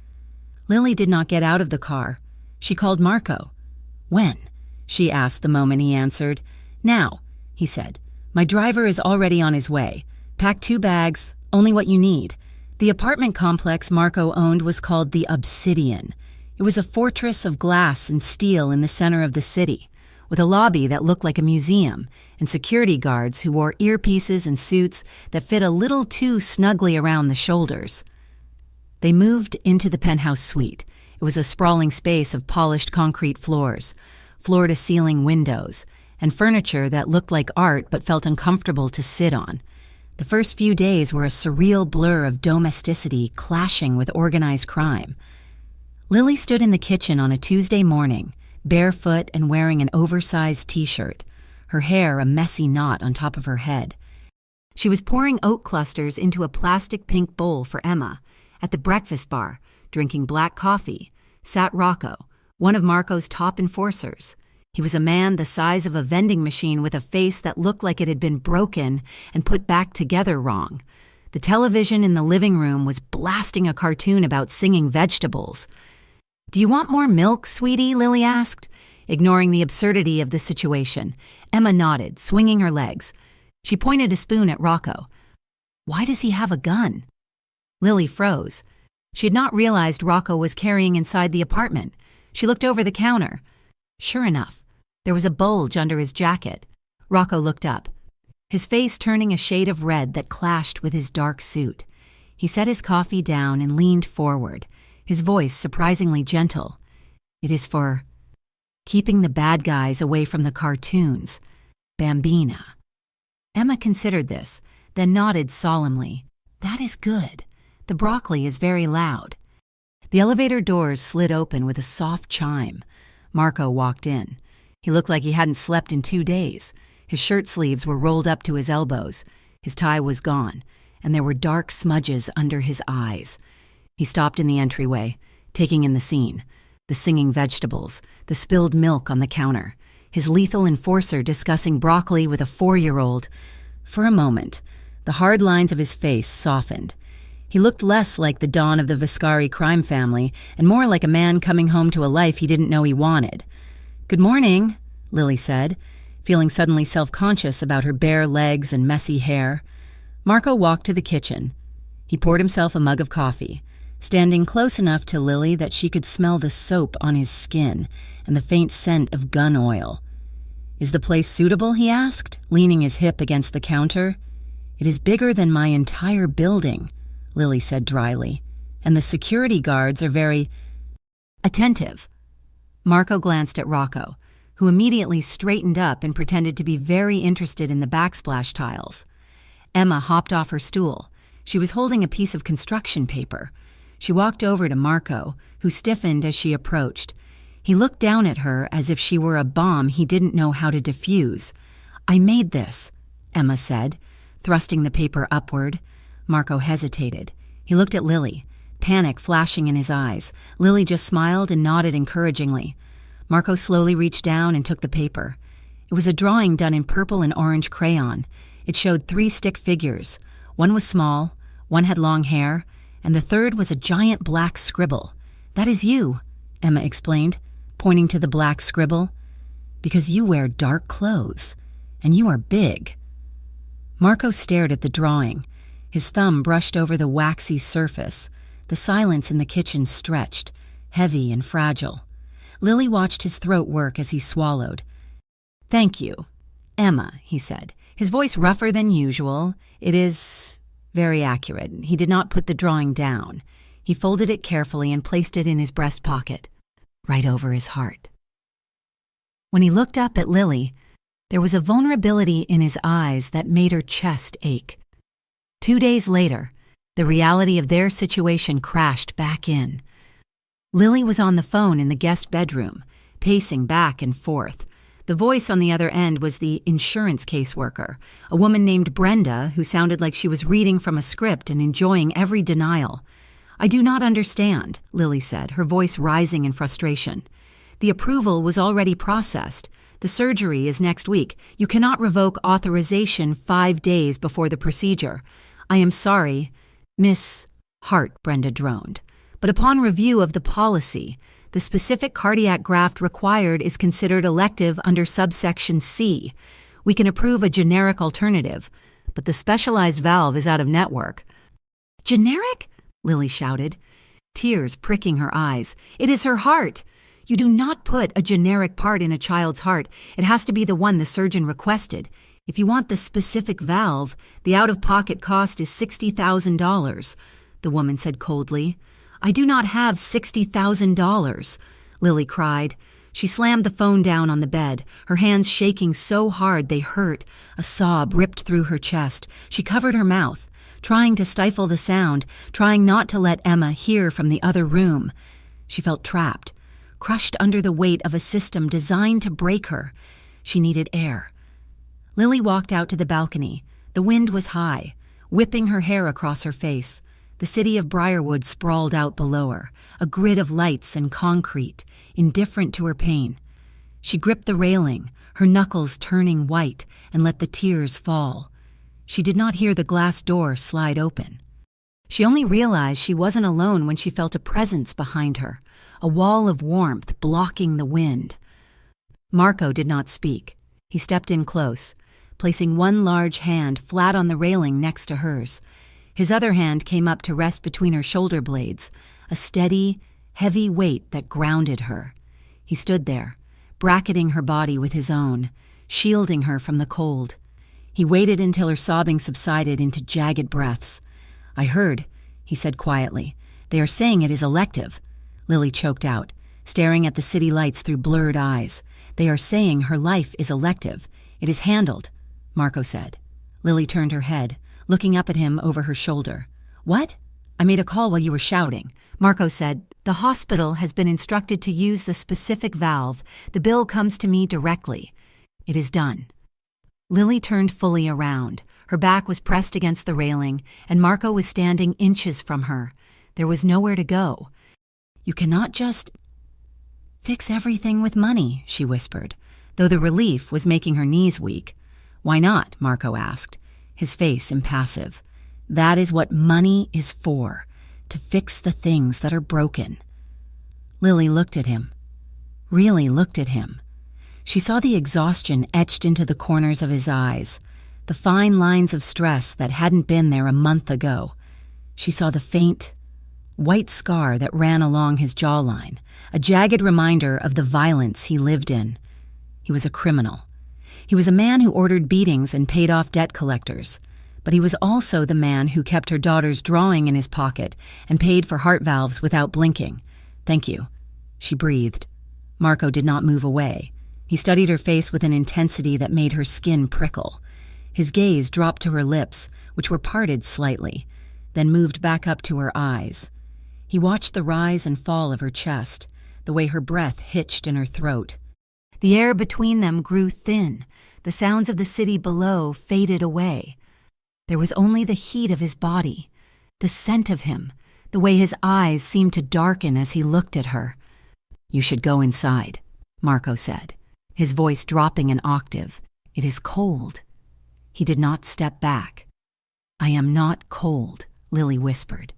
Lily did not get out of the car. She called Marco. "When?" she asked the moment he answered. "Now," he said. "My driver is already on his way. Pack 2 bags, only what you need." The apartment complex Marco owned was called the Obsidian. It was a fortress of glass and steel in the center of the city, with a lobby that looked like a museum and security guards who wore earpieces and suits that fit a little too snugly around the shoulders. They moved into the penthouse suite. It was a sprawling space of polished concrete floors, floor-to-ceiling windows, and furniture that looked like art but felt uncomfortable to sit on. The first few days were a surreal blur of domesticity clashing with organized crime. Lily stood in the kitchen on a Tuesday morning, barefoot and wearing an oversized t-shirt, her hair a messy knot on top of her head. She was pouring oat clusters into a plastic pink bowl for Emma. At the breakfast bar, drinking black coffee, sat Rocco, one of Marco's top enforcers. He was a man the size of a vending machine with a face that looked like it had been broken and put back together wrong. The television in the living room was blasting a cartoon about singing vegetables. "Do you want more milk, sweetie?" Lily asked, ignoring the absurdity of the situation. Emma nodded, swinging her legs. She pointed a spoon at Rocco. "Why does he have a gun?" Lily froze. She had not realized Rocco was carrying inside the apartment. She looked over the counter. Sure enough, there was a bulge under his jacket. Rocco looked up, his face turning a shade of red that clashed with his dark suit. He set his coffee down and leaned forward, his voice surprisingly gentle. "It is for keeping the bad guys away from the cartoons. Bambina." Emma considered this, then nodded solemnly. "That is good. The broccoli is very loud." The elevator doors slid open with a soft chime. Marco walked in. He looked like he hadn't slept in 2 days. His shirt sleeves were rolled up to his elbows. His tie was gone, and there were dark smudges under his eyes. He stopped in the entryway, taking in the scene. The singing vegetables, the spilled milk on the counter, his lethal enforcer discussing broccoli with a 4-year-old. For a moment, the hard lines of his face softened. He looked less like the Don of the Viscari crime family and more like a man coming home to a life he didn't know he wanted. "Good morning," Lily said, feeling suddenly self-conscious about her bare legs and messy hair. Marco walked to the kitchen. He poured himself a mug of coffee, standing close enough to Lily that she could smell the soap on his skin and the faint scent of gun oil. "Is the place suitable?" he asked, leaning his hip against the counter. "It is bigger than my entire building," Lily said dryly, "and the security guards are very attentive." Marco glanced at Rocco, who immediately straightened up and pretended to be very interested in the backsplash tiles. Emma hopped off her stool. She was holding a piece of construction paper. She walked over to Marco, who stiffened as she approached. He looked down at her as if she were a bomb he didn't know how to defuse. "I made this," Emma said, thrusting the paper upward. Marco hesitated. He looked at Lily, panic flashing in his eyes. Lily just smiled and nodded encouragingly. Marco slowly reached down and took the paper. It was a drawing done in purple and orange crayon. It showed 3 stick figures. One was small, one had long hair, and the third was a giant black scribble. "That is you," Emma explained, pointing to the black scribble. "Because you wear dark clothes, and you are big." Marco stared at the drawing. His thumb brushed over the waxy surface. The silence in the kitchen stretched, heavy and fragile. Lily watched his throat work as he swallowed. "Thank you, Emma," he said, his voice rougher than usual. "It is very accurate." He did not put the drawing down. He folded it carefully and placed it in his breast pocket, right over his heart. When he looked up at Lily, there was a vulnerability in his eyes that made her chest ache. 2 days later, the reality of their situation crashed back in. Lily was on the phone in the guest bedroom, pacing back and forth. The voice on the other end was the insurance caseworker, a woman named Brenda who sounded like she was reading from a script and enjoying every denial. "I do not understand," Lily said, her voice rising in frustration. "The approval was already processed. The surgery is next week. You cannot revoke authorization 5 days before the procedure. I am sorry, Miss Hart," Brenda droned. "But upon review of the policy, the specific cardiac graft required is considered elective under subsection C. We can approve a generic alternative, but the specialized valve is out of network." "Generic?" Lily shouted, tears pricking her eyes. "It is her heart. You do not put a generic part in a child's heart. It has to be the one the surgeon requested. If you want the specific valve, the out-of-pocket cost is $60,000, the woman said coldly. "I do not have $60,000, Lily cried. She slammed the phone down on the bed, her hands shaking so hard they hurt. A sob ripped through her chest. She covered her mouth, trying to stifle the sound, trying not to let Emma hear from the other room. She felt trapped, crushed under the weight of a system designed to break her. She needed air. Lily walked out to the balcony. The wind was high, whipping her hair across her face. The city of Briarwood sprawled out below her, a grid of lights and concrete, indifferent to her pain. She gripped the railing, her knuckles turning white, and let the tears fall. She did not hear the glass door slide open. She only realized she wasn't alone when she felt a presence behind her, a wall of warmth blocking the wind. Marco did not speak. He stepped in close, placing one large hand flat on the railing next to hers. His other hand came up to rest between her shoulder blades, a steady, heavy weight that grounded her. He stood there, bracketing her body with his own, shielding her from the cold. He waited until her sobbing subsided into jagged breaths. "I heard," he said quietly. "They are saying it is elective." Lily choked out, staring at the city lights through blurred eyes. "They are saying her life is elective. It is handled," Marco said. Lily turned her head, looking up at him over her shoulder. "What?" "I made a call while you were shouting." Marco said, "The hospital has been instructed to use the specific valve. The bill comes to me directly. It is done." Lily turned fully around. Her back was pressed against the railing, and Marco was standing inches from her. There was nowhere to go. "You cannot just fix everything with money," she whispered, though the relief was making her knees weak. "Why not?" Marco asked, his face impassive. "That is what money is for, to fix the things that are broken." Lily looked at him, really looked at him. She saw the exhaustion etched into the corners of his eyes, the fine lines of stress that hadn't been there a month ago. She saw the faint, white scar that ran along his jawline, a jagged reminder of the violence he lived in. He was a criminal. He was a man who ordered beatings and paid off debt collectors. But he was also the man who kept her daughter's drawing in his pocket and paid for heart valves without blinking. "Thank you," she breathed. Marco did not move away. He studied her face with an intensity that made her skin prickle. His gaze dropped to her lips, which were parted slightly, then moved back up to her eyes. He watched the rise and fall of her chest, the way her breath hitched in her throat. The air between them grew thin. The sounds of the city below faded away. There was only the heat of his body, the scent of him, the way his eyes seemed to darken as he looked at her. "You should go inside," Marco said, his voice dropping an octave. "It is cold." He did not step back. "I am not cold," Lily whispered.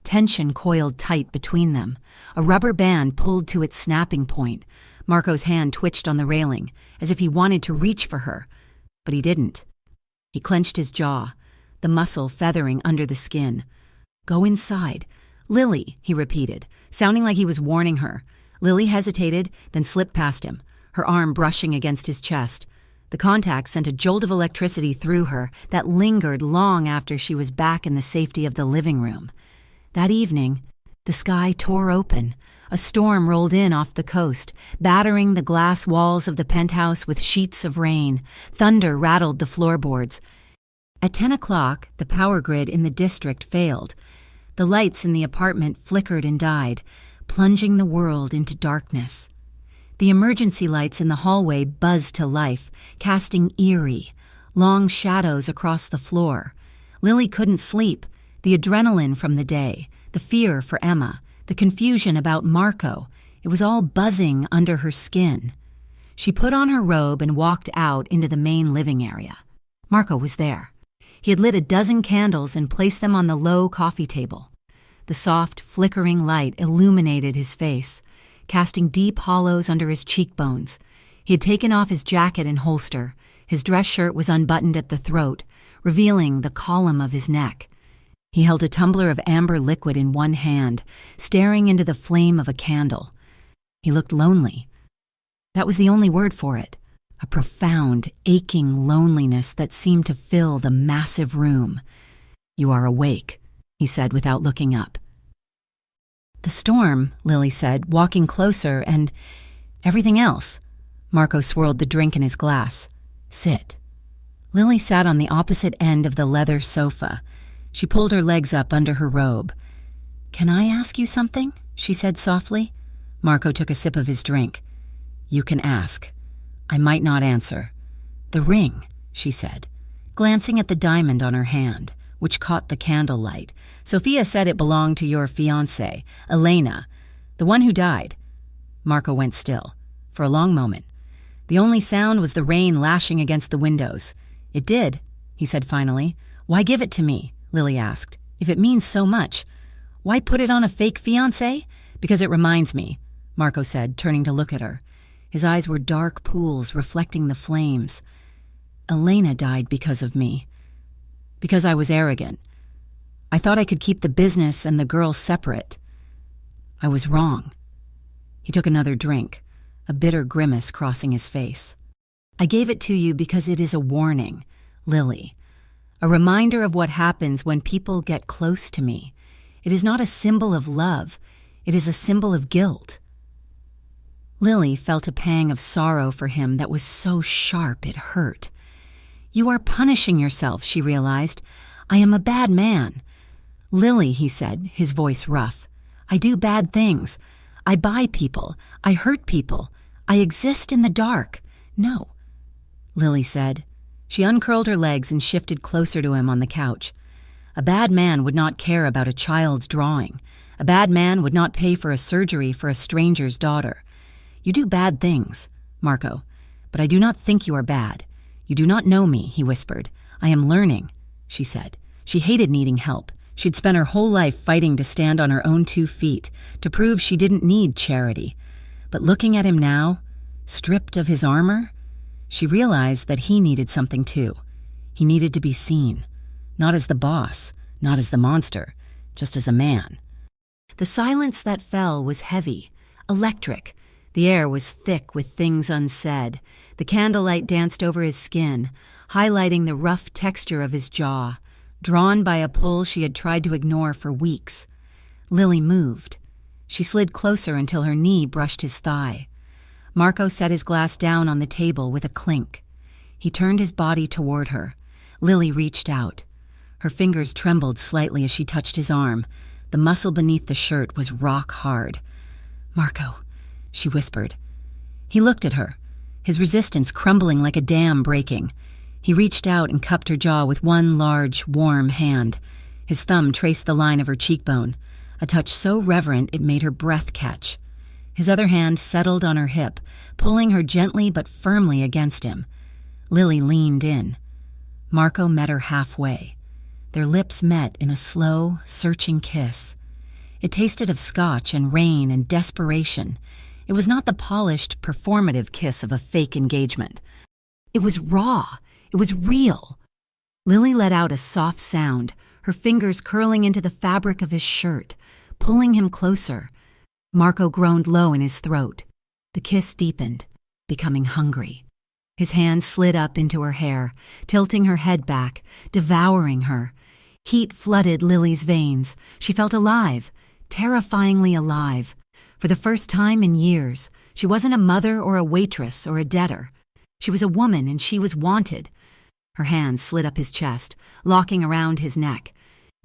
Tension coiled tight between them. A rubber band pulled to its snapping point. Marco's hand twitched on the railing, as if he wanted to reach for her, but he didn't. He clenched his jaw, the muscle feathering under the skin. "Go inside. Lily," he repeated, sounding like he was warning her. Lily hesitated, then slipped past him, her arm brushing against his chest. The contact sent a jolt of electricity through her that lingered long after she was back in the safety of the living room. That evening, the sky tore open. A storm rolled in off the coast, battering the glass walls of the penthouse with sheets of rain. Thunder rattled the floorboards. At 10 o'clock, the power grid in the district failed. The lights in the apartment flickered and died, plunging the world into darkness. The emergency lights in the hallway buzzed to life, casting eerie, long shadows across the floor. Lily couldn't sleep. The adrenaline from the day, the fear for Emma, the confusion about Marco, it was all buzzing under her skin. She put on her robe and walked out into the main living area. Marco was there. He had lit a dozen candles and placed them on the low coffee table. The soft, flickering light illuminated his face, casting deep hollows under his cheekbones. He had taken off his jacket and holster. His dress shirt was unbuttoned at the throat, revealing the column of his neck. He held a tumbler of amber liquid in one hand, staring into the flame of a candle. He looked lonely. That was the only word for it. A profound, aching loneliness that seemed to fill the massive room. "You are awake," he said without looking up. "The storm," Lily said, walking closer, "and everything else." Marco swirled the drink in his glass. "Sit." Lily sat on the opposite end of the leather sofa. She pulled her legs up under her robe. "Can I ask you something?" she said softly. Marco took a sip of his drink. "You can ask. I might not answer." "The ring," she said, glancing at the diamond on her hand, which caught the candlelight. "Sophia said it belonged to your fiancée, Elena, the one who died." Marco went still, for a long moment. The only sound was the rain lashing against the windows. "It did," he said finally. "Why give it to me?" Lily asked. "If it means so much. Why put it on a fake fiancé?" "Because it reminds me," Marco said, turning to look at her. His eyes were dark pools reflecting the flames. "Elena died because of me. Because I was arrogant. I thought I could keep the business and the girl separate. I was wrong." He took another drink, a bitter grimace crossing his face. "I gave it to you because it is a warning, Lily. A reminder of what happens when people get close to me. It is not a symbol of love. It is a symbol of guilt." Lily felt a pang of sorrow for him that was so sharp it hurt. "You are punishing yourself," she realized. "I am a bad man." "Lily," he said, his voice rough, "I do bad things. I buy people. I hurt people. I exist in the dark. No," Lily said. She uncurled her legs and shifted closer to him on the couch. "A bad man would not care about a child's drawing. A bad man would not pay for a surgery for a stranger's daughter. You do bad things, Marco, but I do not think you are bad. You do not know me," he whispered. "I am learning," she said. She hated needing help. She'd spent her whole life fighting to stand on her own 2 feet, to prove she didn't need charity. But looking at him now, stripped of his armor, she realized that he needed something too. He needed to be seen, not as the boss, not as the monster, just as a man. The silence that fell was heavy, electric. The air was thick with things unsaid. The candlelight danced over his skin, highlighting the rough texture of his jaw, drawn by a pull she had tried to ignore for weeks. Lily moved. She slid closer until her knee brushed his thigh. Marco set his glass down on the table with a clink. He turned his body toward her. Lily reached out. Her fingers trembled slightly as she touched his arm. The muscle beneath the shirt was rock hard. "Marco," she whispered. He looked at her, his resistance crumbling like a dam breaking. He reached out and cupped her jaw with one large, warm hand. His thumb traced the line of her cheekbone, a touch so reverent it made her breath catch. His other hand settled on her hip, pulling her gently but firmly against him. Lily leaned in. Marco met her halfway. Their lips met in a slow, searching kiss. It tasted of scotch and rain and desperation. It was not the polished, performative kiss of a fake engagement. It was raw. It was real. Lily let out a soft sound, her fingers curling into the fabric of his shirt, pulling him closer. Marco groaned low in his throat. The kiss deepened, becoming hungry. His hand slid up into her hair, tilting her head back, devouring her. Heat flooded Lily's veins. She felt alive, terrifyingly alive. For the first time in years, she wasn't a mother or a waitress or a debtor. She was a woman and she was wanted. Her hand slid up his chest, locking around his neck.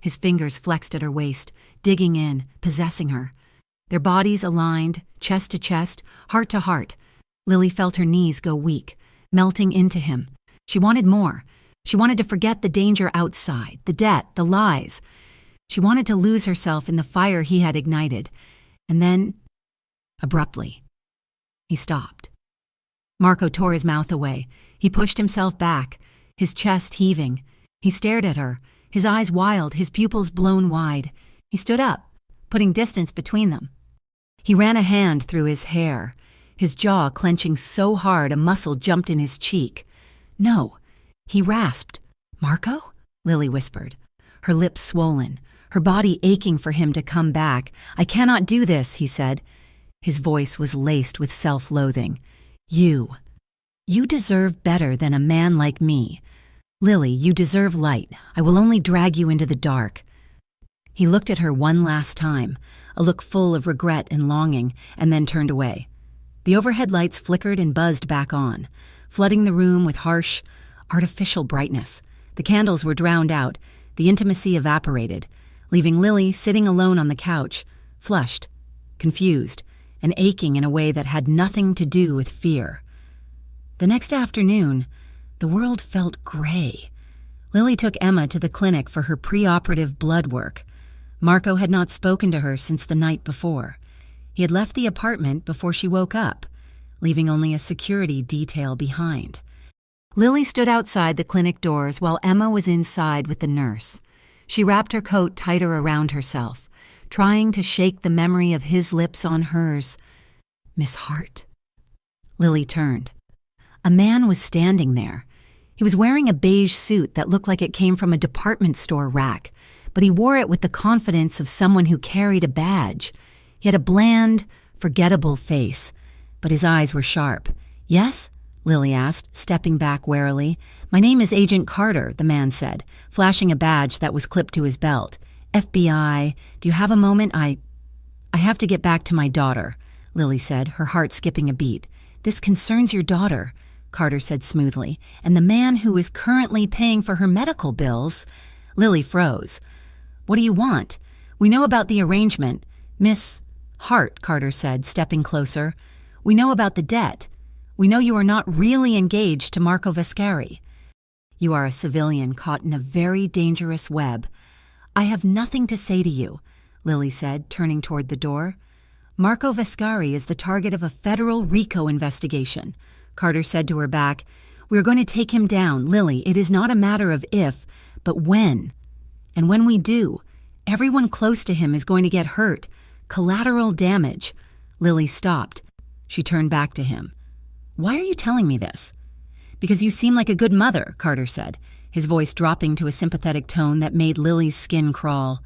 His fingers flexed at her waist, digging in, possessing her. Their bodies aligned, chest to chest, heart to heart. Lily felt her knees go weak, melting into him. She wanted more. She wanted to forget the danger outside, the debt, the lies. She wanted to lose herself in the fire he had ignited. And then, abruptly, he stopped. Marco tore his mouth away. He pushed himself back, his chest heaving. He stared at her, his eyes wild, his pupils blown wide. He stood up, putting distance between them. He ran a hand through his hair, his jaw clenching so hard a muscle jumped in his cheek. No, he rasped. "Marco?" Lily whispered, her lips swollen, her body aching for him to come back. "I cannot do this," he said. His voice was laced with self-loathing. You deserve better than a man like me. Lily, you deserve light. I will only drag you into the dark." He looked at her one last time, a look full of regret and longing, and then turned away. The overhead lights flickered and buzzed back on, flooding the room with harsh, artificial brightness. The candles were drowned out, the intimacy evaporated, leaving Lily sitting alone on the couch, flushed, confused, and aching in a way that had nothing to do with fear. The next afternoon, the world felt gray. Lily took Emma to the clinic for her preoperative blood work. Marco had not spoken to her since the night before. He had left the apartment before she woke up, leaving only a security detail behind. Lily stood outside the clinic doors while Emma was inside with the nurse. She wrapped her coat tighter around herself, trying to shake the memory of his lips on hers. "Miss Hart." Lily turned. A man was standing there. He was wearing a beige suit that looked like it came from a department store rack, but he wore it with the confidence of someone who carried a badge. He had a bland, forgettable face, but his eyes were sharp. "Yes?" Lily asked, stepping back warily. "My name is Agent Carter," the man said, flashing a badge that was clipped to his belt. "FBI, do you have a moment? I have to get back to my daughter," Lily said, her heart skipping a beat. "This concerns your daughter," Carter said smoothly, "and the man who is currently paying for her medical bills." Lily froze. "What do you want? We know about the arrangement." "Miss Hart," Carter said, stepping closer, "we know about the debt. We know you are not really engaged to Marco Vescari. You are a civilian caught in a very dangerous web. I have nothing to say to you," Lily said, turning toward the door. "Marco Vescari is the target of a federal RICO investigation," Carter said to her back. "We are going to take him down, Lily. It is not a matter of if, but when. And when we do, everyone close to him is going to get hurt. Collateral damage." Lily stopped. She turned back to him. "Why are you telling me this?" "Because you seem like a good mother," Carter said, his voice dropping to a sympathetic tone that made Lily's skin crawl.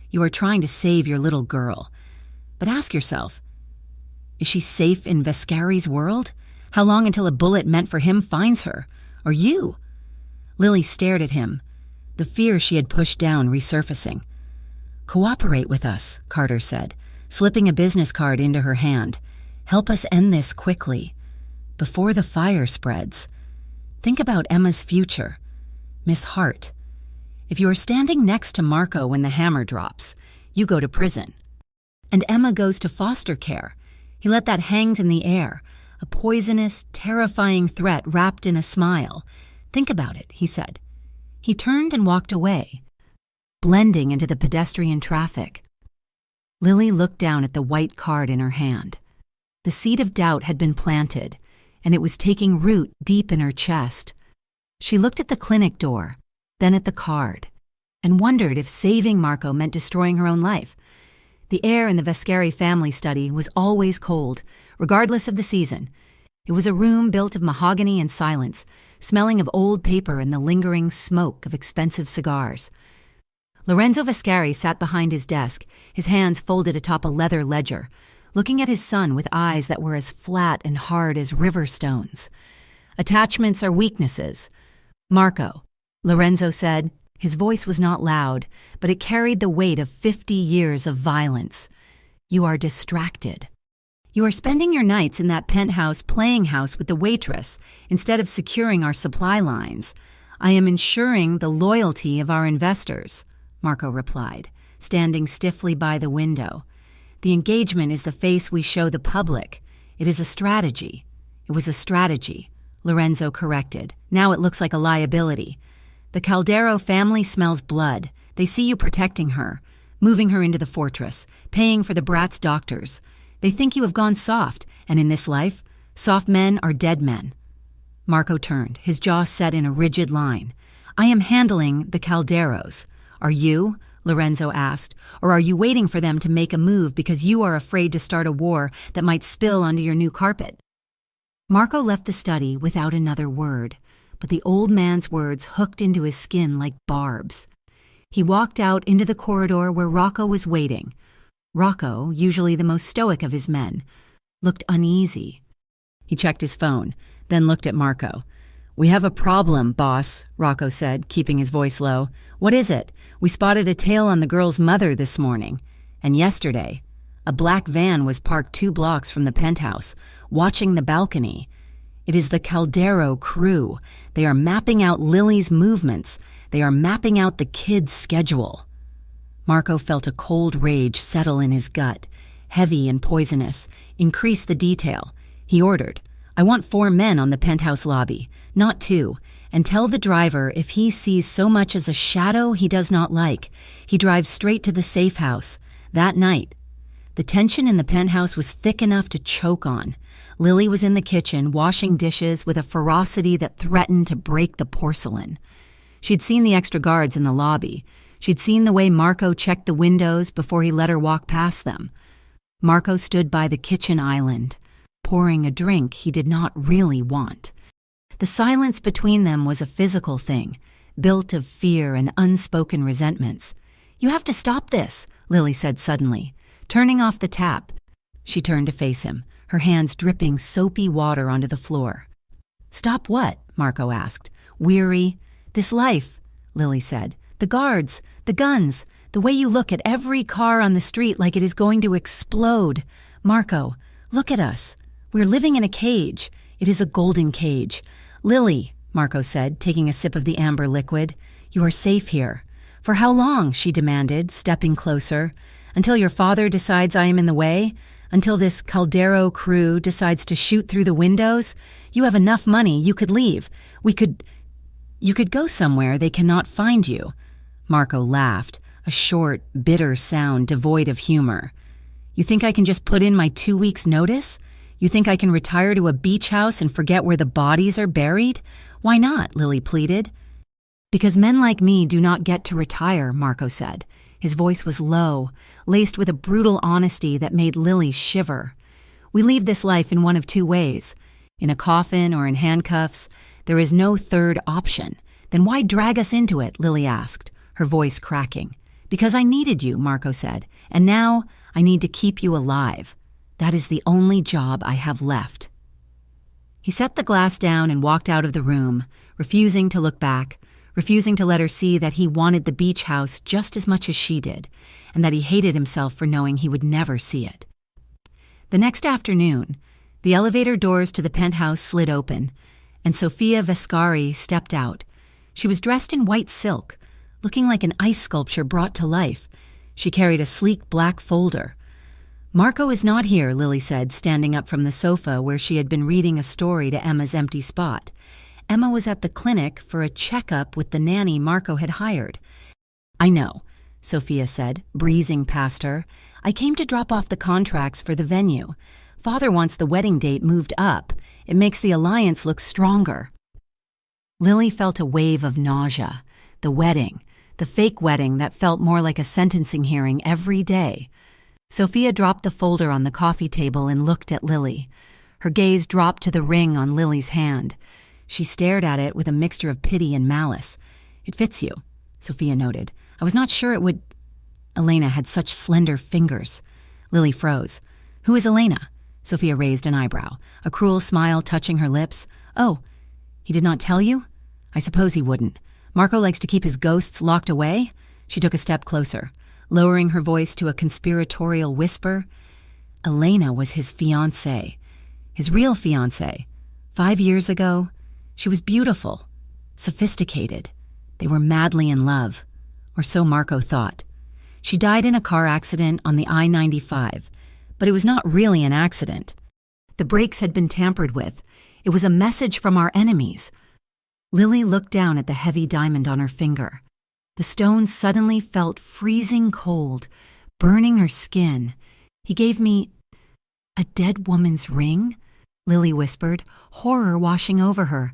"You are trying to save your little girl. But ask yourself, is she safe in Vescari's world? How long until a bullet meant for him finds her? Or you?" Lily stared at him, the fear she had pushed down resurfacing. "Cooperate with us," Carter said, slipping a business card into her hand. "Help us end this quickly, before the fire spreads. Think about Emma's future. Miss Hart, if you are standing next to Marco when the hammer drops, you go to prison. And Emma goes to foster care." He let that hang in the air, a poisonous, terrifying threat wrapped in a smile. "Think about it," he said. He turned and walked away, blending into the pedestrian traffic. Lily looked down at the white card in her hand. The seed of doubt had been planted, and it was taking root deep in her chest. She looked at the clinic door, then at the card, and wondered if saving Marco meant destroying her own life. The air in the Vescari family study was always cold, regardless of the season. It was a room built of mahogany and silence, smelling of old paper and the lingering smoke of expensive cigars. Lorenzo Vascari sat behind his desk, his hands folded atop a leather ledger, looking at his son with eyes that were as flat and hard as river stones. Attachments are weaknesses. Marco, Lorenzo said. His voice was not loud, but it carried the weight of 50 years of violence. You are distracted. You are spending your nights in that penthouse playing house with the waitress instead of securing our supply lines. I am ensuring the loyalty of our investors, Marco replied, standing stiffly by the window. The engagement is the face we show the public. It is a strategy. It was a strategy, Lorenzo corrected. Now it looks like a liability. The Caldero family smells blood. They see you protecting her, moving her into the fortress, paying for the brat's doctors. They think you have gone soft, and in this life, soft men are dead men. Marco turned, his jaw set in a rigid line. I am handling the Calderos. Are you? Lorenzo asked. Or are you waiting for them to make a move because you are afraid to start a war that might spill onto your new carpet? Marco left the study without another word, but the old man's words hooked into his skin like barbs. He walked out into the corridor where Rocco was waiting. Rocco, usually the most stoic of his men, looked uneasy. He checked his phone, then looked at Marco. We have a problem, boss, Rocco said, keeping his voice low. What is it? We spotted a tail on the girl's mother this morning. And yesterday, a black van was parked 2 blocks from the penthouse, watching the balcony. It is the Caldero crew. They are mapping out Lily's movements. They are mapping out the kid's schedule. Marco felt a cold rage settle in his gut, heavy and poisonous. Increase the detail. He ordered, I want 4 men on the penthouse lobby, not 2, and tell the driver if he sees so much as a shadow he does not like, he drives straight to the safe house. That night, the tension in the penthouse was thick enough to choke on. Lily was in the kitchen, washing dishes with a ferocity that threatened to break the porcelain. She'd seen the extra guards in the lobby. She'd seen the way Marco checked the windows before he let her walk past them. Marco stood by the kitchen island, pouring a drink he did not really want. The silence between them was a physical thing, built of fear and unspoken resentments. You have to stop this, Lily said suddenly, turning off the tap. She turned to face him, her hands dripping soapy water onto the floor. Stop what? Marco asked. Weary. This life, Lily said. The guards, the guns, the way you look at every car on the street like it is going to explode. Marco, look at us. We're living in a cage. It is a golden cage. Lily, Marco said, taking a sip of the amber liquid, you are safe here. For how long? She demanded, stepping closer. Until your father decides I am in the way? Until this Caldero crew decides to shoot through the windows? You have enough money, you could leave. You could go somewhere they cannot find you. Marco laughed, a short, bitter sound devoid of humor. You think I can just put in my 2 weeks' notice? You think I can retire to a beach house and forget where the bodies are buried? Why not? Lily pleaded. Because men like me do not get to retire, Marco said. His voice was low, laced with a brutal honesty that made Lily shiver. We leave this life in one of 2 ways. In a coffin or in handcuffs. There is no third option. Then why drag us into it? Lily asked, her voice cracking. Because I needed you, Marco said, and now I need to keep you alive. That is the only job I have left. He set the glass down and walked out of the room, refusing to look back, refusing to let her see that he wanted the beach house just as much as she did, and that he hated himself for knowing he would never see it. The next afternoon, the elevator doors to the penthouse slid open, and Sofia Vescari stepped out. She was dressed in white silk, looking like an ice sculpture brought to life. She carried a sleek black folder. Marco is not here, Lily said, standing up from the sofa where she had been reading a story to Emma's empty spot. Emma was at the clinic for a checkup with the nanny Marco had hired. I know, Sofia said, breezing past her. I came to drop off the contracts for the venue. Father wants the wedding date moved up. It makes the alliance look stronger. Lily felt a wave of nausea. The wedding, the fake wedding that felt more like a sentencing hearing every day. Sofia dropped the folder on the coffee table and looked at Lily. Her gaze dropped to the ring on Lily's hand. She stared at it with a mixture of pity and malice. "It fits you," Sophia noted. "I was not sure it would—" Elena had such slender fingers. Lily froze. "Who is Elena?" Sophia raised an eyebrow, a cruel smile touching her lips. "Oh, he did not tell you?" "I suppose he wouldn't. Marco likes to keep his ghosts locked away?" She took a step closer, lowering her voice to a conspiratorial whisper. Elena was his fiancée. His real fiancée. 5 years ago, she was beautiful, sophisticated. They were madly in love, or so Marco thought. She died in a car accident on the I-95, but it was not really an accident. The brakes had been tampered with. It was a message from our enemies. Lily looked down at the heavy diamond on her finger. The stone suddenly felt freezing cold, burning her skin. "He gave me a dead woman's ring?" Lily whispered, horror washing over her.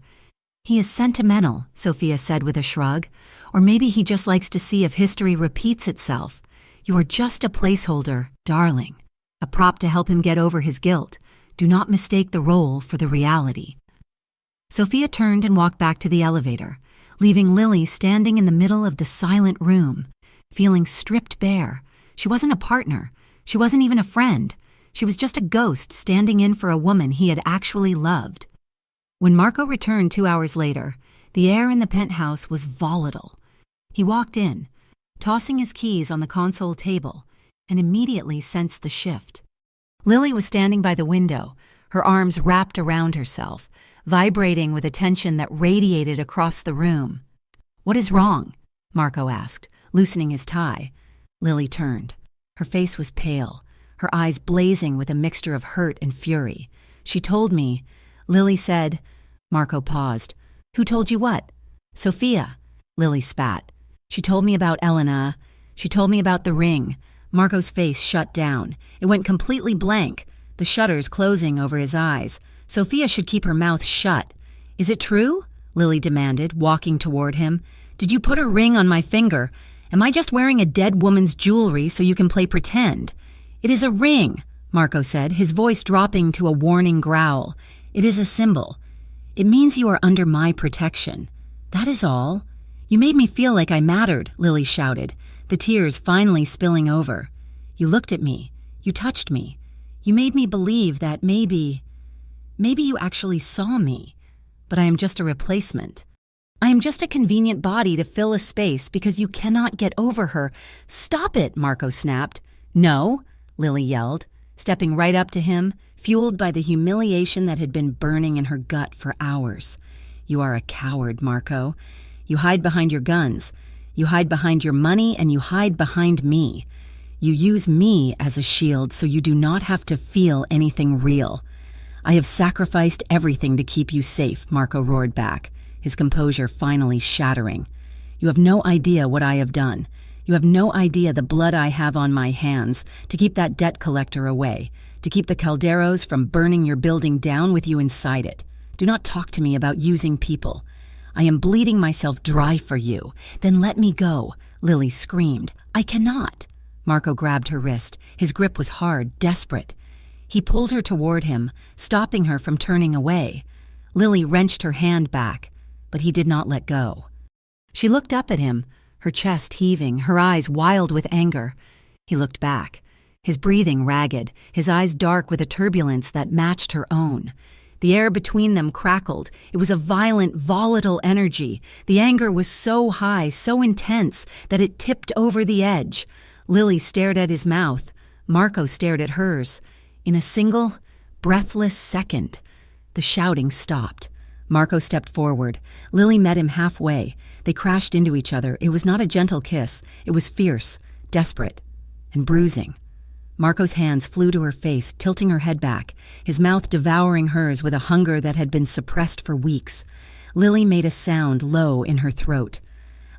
"He is sentimental," Sophia said with a shrug. "Or maybe he just likes to see if history repeats itself. You are just a placeholder, darling. A prop to help him get over his guilt. Do not mistake the role for the reality." Sophia turned and walked back to the elevator, leaving Lily standing in the middle of the silent room, feeling stripped bare. She wasn't a partner. She wasn't even a friend. She was just a ghost standing in for a woman he had actually loved. When Marco returned 2 hours later, the air in the penthouse was volatile. He walked in, tossing his keys on the console table, and immediately sensed the shift. Lily was standing by the window, her arms wrapped around herself, vibrating with a tension that radiated across the room. "What is wrong?" Marco asked, loosening his tie. Lily turned. Her face was pale, her eyes blazing with a mixture of hurt and fury. "She told me," Lily said. Marco paused. "Who told you what?" "Sophia," Lily spat. "She told me about Elena. She told me about the ring." Marco's face shut down. It went completely blank, the shutters closing over his eyes. Sophia should keep her mouth shut. "Is it true?" Lily demanded, walking toward him. "Did you put a ring on my finger? Am I just wearing a dead woman's jewelry so you can play pretend?" "It is a ring," Marco said, his voice dropping to a warning growl. "It is a symbol. It means you are under my protection. That is all." "You made me feel like I mattered," Lily shouted, the tears finally spilling over. "You looked at me. You touched me. You made me believe that maybe you actually saw me. But I am just a replacement. I am just a convenient body to fill a space because you cannot get over her." "Stop it," Marco snapped. "No," Lily yelled, stepping right up to him, fueled by the humiliation that had been burning in her gut for hours. "You are a coward, Marco. You hide behind your guns. You hide behind your money, and you hide behind me. You use me as a shield so you do not have to feel anything real. I have sacrificed everything to keep you safe," Marco roared back, his composure finally shattering. "You have no idea what I have done. You have no idea the blood I have on my hands to keep that debt collector away, to keep the Calderos from burning your building down with you inside it. Do not talk to me about using people. I am bleeding myself dry for you. Then let me go," Lily screamed. "I cannot." Marco grabbed her wrist. His grip was hard, desperate. He pulled her toward him, stopping her from turning away. Lily wrenched her hand back, but he did not let go. She looked up at him, her chest heaving, her eyes wild with anger. He looked back, his breathing ragged, his eyes dark with a turbulence that matched her own. The air between them crackled. It was a violent, volatile energy. The anger was so high, so intense, that it tipped over the edge. Lily stared at his mouth. Marco stared at hers. In a single, breathless second, the shouting stopped. Marco stepped forward. Lily met him halfway. They crashed into each other. It was not a gentle kiss. It was fierce, desperate, and bruising. Marco's hands flew to her face, tilting her head back, his mouth devouring hers with a hunger that had been suppressed for weeks. Lily made a sound low in her throat,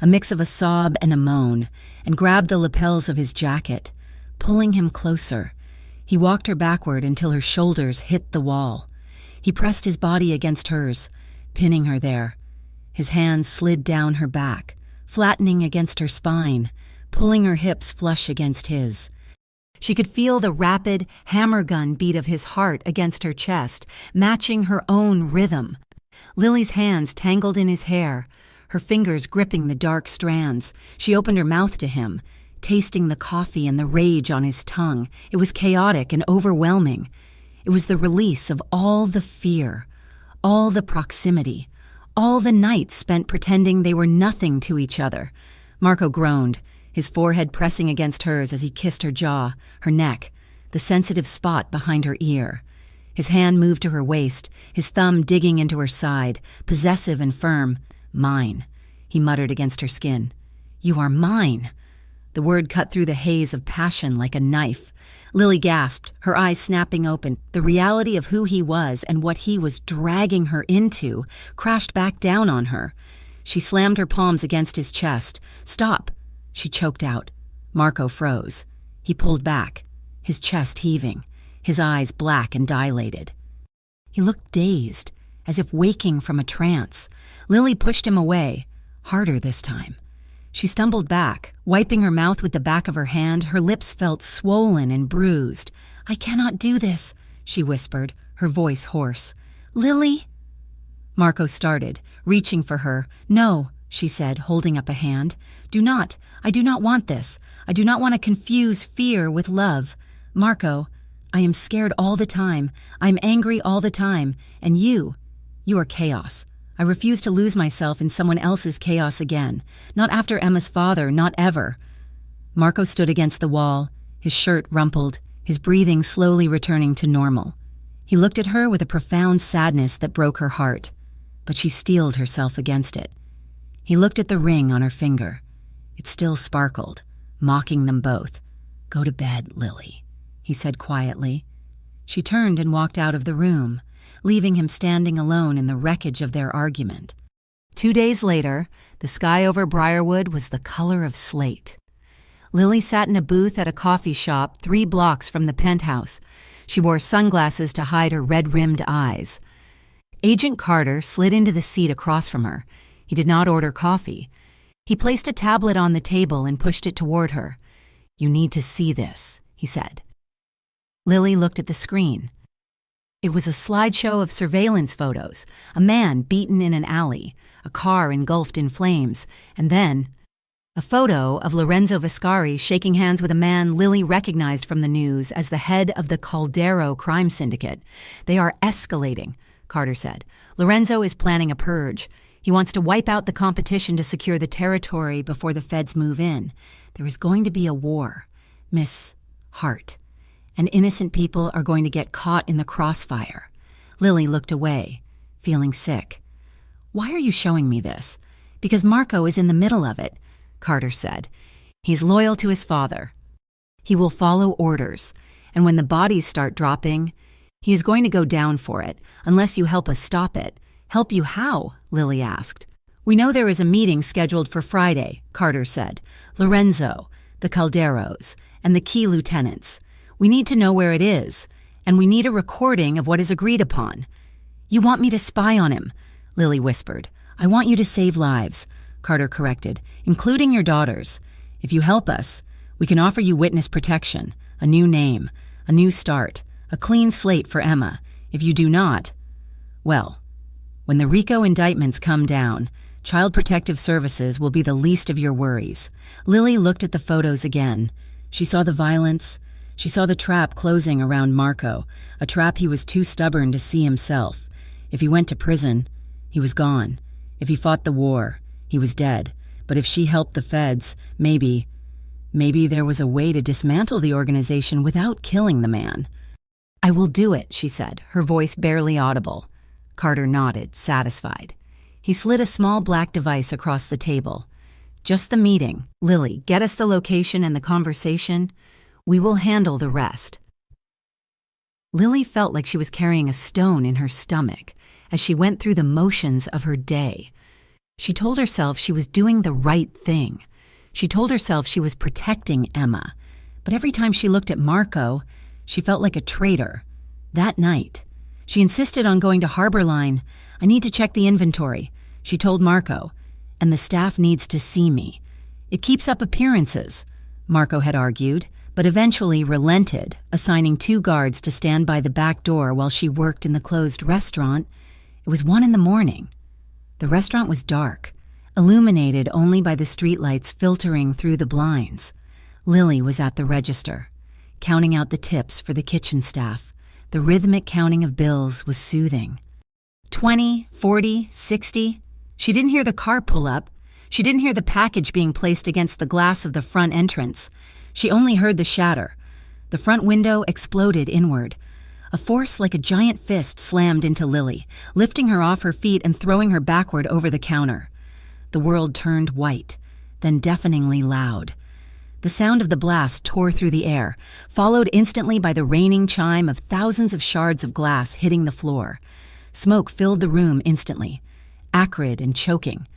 a mix of a sob and a moan, and grabbed the lapels of his jacket, pulling him closer. He walked her backward until her shoulders hit the wall. He pressed his body against hers, pinning her there. His hands slid down her back, flattening against her spine, pulling her hips flush against his. She could feel the rapid, hammer gun beat of his heart against her chest, matching her own rhythm. Lily's hands tangled in his hair, her fingers gripping the dark strands. She opened her mouth to him, tasting the coffee and the rage on his tongue. It was chaotic and overwhelming. It was the release of all the fear, all the proximity, all the nights spent pretending they were nothing to each other. Marco groaned, his forehead pressing against hers as he kissed her jaw, her neck, the sensitive spot behind her ear. His hand moved to her waist, his thumb digging into her side, possessive and firm. "Mine," he muttered against her skin. "You are mine." The word cut through the haze of passion like a knife. Lily gasped, her eyes snapping open. The reality of who he was and what he was dragging her into crashed back down on her. She slammed her palms against his chest. "Stop," she choked out. Marco froze. He pulled back, his chest heaving, his eyes black and dilated. He looked dazed, as if waking from a trance. Lily pushed him away, harder this time. She stumbled back, wiping her mouth with the back of her hand. Her lips felt swollen and bruised. "I cannot do this," she whispered, her voice hoarse. "Lily?" Marco started, reaching for her. "No," she said, holding up a hand. "Do not. I do not want this. I do not want to confuse fear with love. Marco, I am scared all the time. I am angry all the time. And you are chaos. I refuse to lose myself in someone else's chaos again. Not after Emma's father, not ever." Marco stood against the wall, his shirt rumpled, his breathing slowly returning to normal. He looked at her with a profound sadness that broke her heart, but she steeled herself against it. He looked at the ring on her finger. It still sparkled, mocking them both. "Go to bed, Lily," he said quietly. She turned and walked out of the room, leaving him standing alone in the wreckage of their argument. 2 days later, the sky over Briarwood was the color of slate. Lily sat in a booth at a coffee shop 3 blocks from the penthouse. She wore sunglasses to hide her red-rimmed eyes. Agent Carter slid into the seat across from her. He did not order coffee. He placed a tablet on the table and pushed it toward her. "You need to see this," he said. Lily looked at the screen. It was a slideshow of surveillance photos, a man beaten in an alley, a car engulfed in flames, and then a photo of Lorenzo Viscari shaking hands with a man Lily recognized from the news as the head of the Caldero crime syndicate. "They are escalating," Carter said. "Lorenzo is planning a purge. He wants to wipe out the competition to secure the territory before the feds move in. There is going to be a war, Miss Hart, and innocent people are going to get caught in the crossfire." Lily looked away, feeling sick. "Why are you showing me this?" "Because Marco is in the middle of it," Carter said. "He's loyal to his father. He will follow orders, and when the bodies start dropping, he is going to go down for it, unless you help us stop it." "Help you how?" Lily asked. "We know there is a meeting scheduled for Friday," Carter said. "Lorenzo, the Calderos, and the key lieutenants. We need to know where it is, and we need a recording of what is agreed upon." "You want me to spy on him," Lily whispered. "I want you to save lives," Carter corrected, "including your daughters. If you help us, we can offer you witness protection, a new name, a new start, a clean slate for Emma. If you do not, well, when the RICO indictments come down, Child Protective Services will be the least of your worries." Lily looked at the photos again. She saw the violence. She saw the trap closing around Marco, a trap he was too stubborn to see himself. If he went to prison, he was gone. If he fought the war, he was dead. But if she helped the feds, maybe there was a way to dismantle the organization without killing the man. "I will do it," she said, her voice barely audible. Carter nodded, satisfied. He slid a small black device across the table. "Just the meeting. Lily, get us the location and the conversation. We will handle the rest." Lily felt like she was carrying a stone in her stomach as she went through the motions of her day. She told herself she was doing the right thing. She told herself she was protecting Emma. But every time she looked at Marco, she felt like a traitor. That night, she insisted on going to Harbor Line. "I need to check the inventory," she told Marco, "and the staff needs to see me. It keeps up appearances," Marco had argued, but eventually relented, assigning 2 guards to stand by the back door while she worked in the closed restaurant. It was 1 in the morning. The restaurant was dark, illuminated only by the streetlights filtering through the blinds. Lily was at the register, counting out the tips for the kitchen staff. The rhythmic counting of bills was soothing. 20, 40, 60. She didn't hear the car pull up. She didn't hear the package being placed against the glass of the front entrance. She only heard the shatter. The front window exploded inward. A force like a giant fist slammed into Lily, lifting her off her feet and throwing her backward over the counter. The world turned white, then deafeningly loud. The sound of the blast tore through the air, followed instantly by the raining chime of thousands of shards of glass hitting the floor. Smoke filled the room instantly, acrid and choking.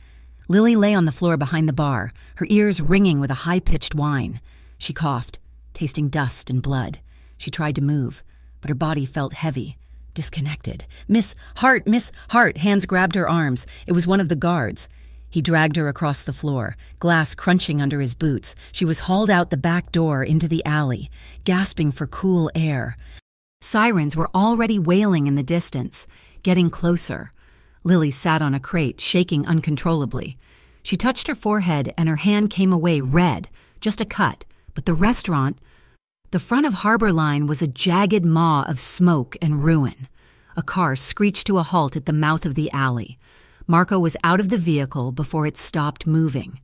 Lily lay on the floor behind the bar, her ears ringing with a high-pitched whine. She coughed, tasting dust and blood. She tried to move, but her body felt heavy, disconnected. Miss Hart! Miss Hart! Hands grabbed her arms. It was one of the guards. He dragged her across the floor, glass crunching under his boots. She was hauled out the back door into the alley, gasping for cool air. Sirens were already wailing in the distance, getting closer. Lily sat on a crate, shaking uncontrollably. She touched her forehead and her hand came away red, just a cut. But the restaurant, the front of Harbor Line, was a jagged maw of smoke and ruin. A car screeched to a halt at the mouth of the alley. Marco was out of the vehicle before it stopped moving.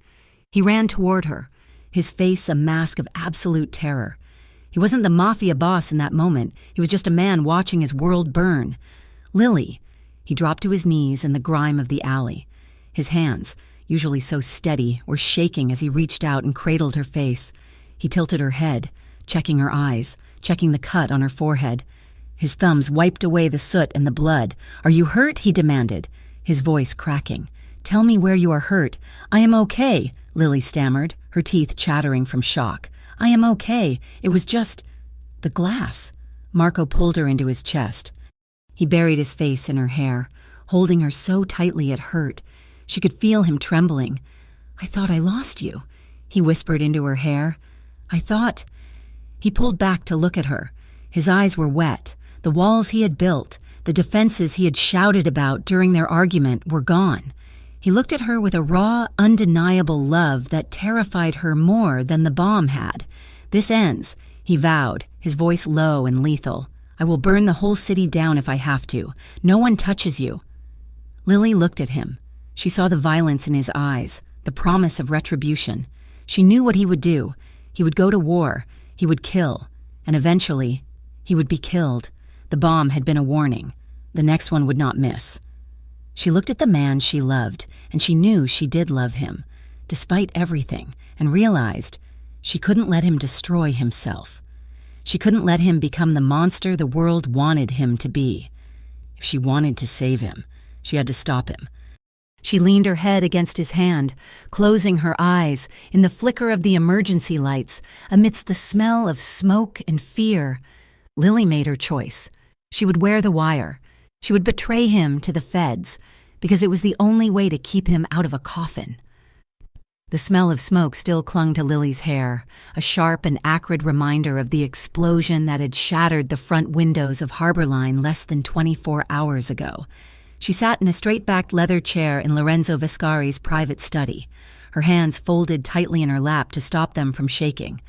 He ran toward her, his face a mask of absolute terror. He wasn't the Mafia boss in that moment. He was just a man watching his world burn. Lily. He dropped to his knees in the grime of the alley. His hands, usually so steady, were shaking as he reached out and cradled her face. He tilted her head, checking her eyes, checking the cut on her forehead. His thumbs wiped away the soot and the blood. "Are you hurt?" he demanded, his voice cracking. "Tell me where you are hurt." "I am okay," Lily stammered, her teeth chattering from shock. "I am okay. It was just the glass." Marco pulled her into his chest. He buried his face in her hair, holding her so tightly it hurt. She could feel him trembling. "I thought I lost you," he whispered into her hair. "I thought—" He pulled back to look at her. His eyes were wet. The walls he had built, the defenses he had shouted about during their argument, were gone. He looked at her with a raw, undeniable love that terrified her more than the bomb had. "This ends," he vowed, his voice low and lethal. "I will burn the whole city down if I have to. No one touches you." Lily looked at him. She saw the violence in his eyes, the promise of retribution. She knew what he would do. He would go to war. He would kill. And eventually, he would be killed. The bomb had been a warning. The next one would not miss. She looked at the man she loved, and she knew she did love him, despite everything, and realized she couldn't let him destroy himself. She couldn't let him become the monster the world wanted him to be. If she wanted to save him, she had to stop him. She leaned her head against his hand, closing her eyes in the flicker of the emergency lights, amidst the smell of smoke and fear. Lily made her choice. She would wear the wire. She would betray him to the feds, because it was the only way to keep him out of a coffin. The smell of smoke still clung to Lily's hair, a sharp and acrid reminder of the explosion that had shattered the front windows of Harbor Line less than 24 hours ago. She sat in a straight-backed leather chair in Lorenzo Viscari's private study, her hands folded tightly in her lap to stop them from shaking.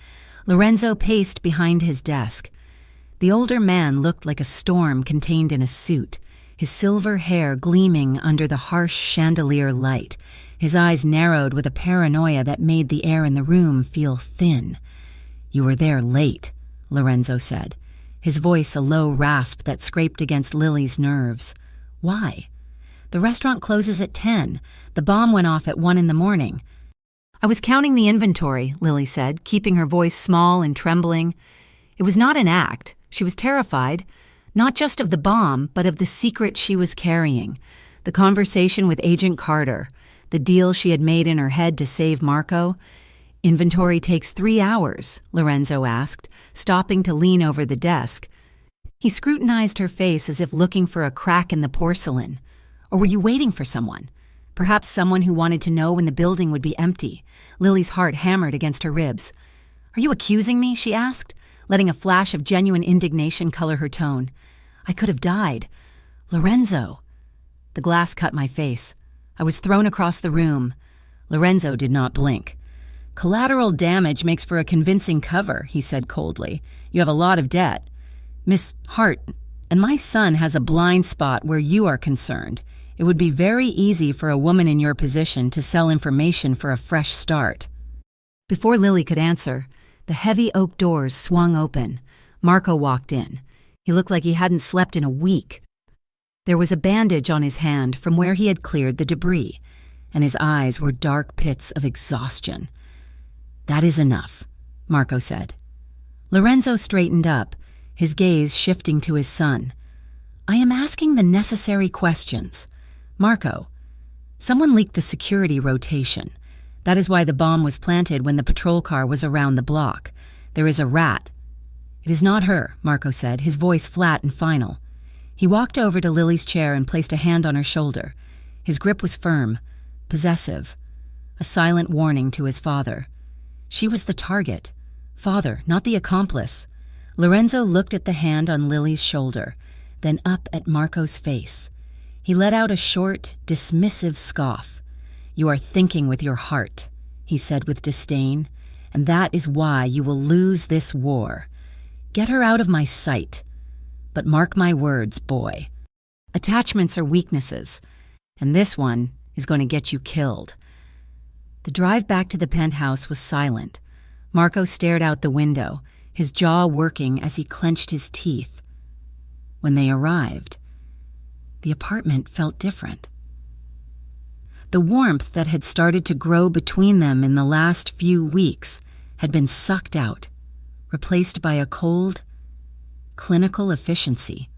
Lorenzo paced behind his desk. The older man looked like a storm contained in a suit, his silver hair gleaming under the harsh chandelier light. His eyes narrowed with a paranoia that made the air in the room feel thin. "You were there late," Lorenzo said, his voice a low rasp that scraped against Lily's nerves. "Why?" "The restaurant closes at 10. The bomb went off at 1 in the morning." "I was counting the inventory," Lily said, keeping her voice small and trembling. It was not an act. She was terrified, not just of the bomb, but of the secret she was carrying. The conversation with Agent Carter, the deal she had made in her head to save Marco. "Inventory takes 3 hours, Lorenzo asked, stopping to lean over the desk. He scrutinized her face as if looking for a crack in the porcelain. "Or were you waiting for someone? Perhaps someone who wanted to know when the building would be empty?" Lily's heart hammered against her ribs. "Are you accusing me?" she asked, letting a flash of genuine indignation color her tone. "I could have died." "Lorenzo." The glass cut my face. I was thrown across the room. Lorenzo did not blink. "Collateral damage makes for a convincing cover," he said coldly. "You have a lot of debt. Miss Hart, and my son has a blind spot where you are concerned. It would be very easy for a woman in your position to sell information for a fresh start." Before Lily could answer, the heavy oak doors swung open. Marco walked in. He looked like he hadn't slept in a week. There was a bandage on his hand from where he had cleared the debris, and his eyes were dark pits of exhaustion. "That is enough," Marco said. Lorenzo straightened up, his gaze shifting to his son. "I am asking the necessary questions. Marco, someone leaked the security rotation. That is why the bomb was planted when the patrol car was around the block. There is a rat." "It is not her," Marco said, his voice flat and final. He walked over to Lily's chair and placed a hand on her shoulder. His grip was firm, possessive, a silent warning to his father. She was the target. Father, not the accomplice. Lorenzo looked at the hand on Lily's shoulder, then up at Marco's face. He let out a short, dismissive scoff. "You are thinking with your heart," he said with disdain, "and that is why you will lose this war. Get her out of my sight. But mark my words, boy. Attachments are weaknesses, and this one is going to get you killed." The drive back to the penthouse was silent. Marco stared out the window, his jaw working as he clenched his teeth. When they arrived, the apartment felt different. The warmth that had started to grow between them in the last few weeks had been sucked out, replaced by a cold, clinical efficiency.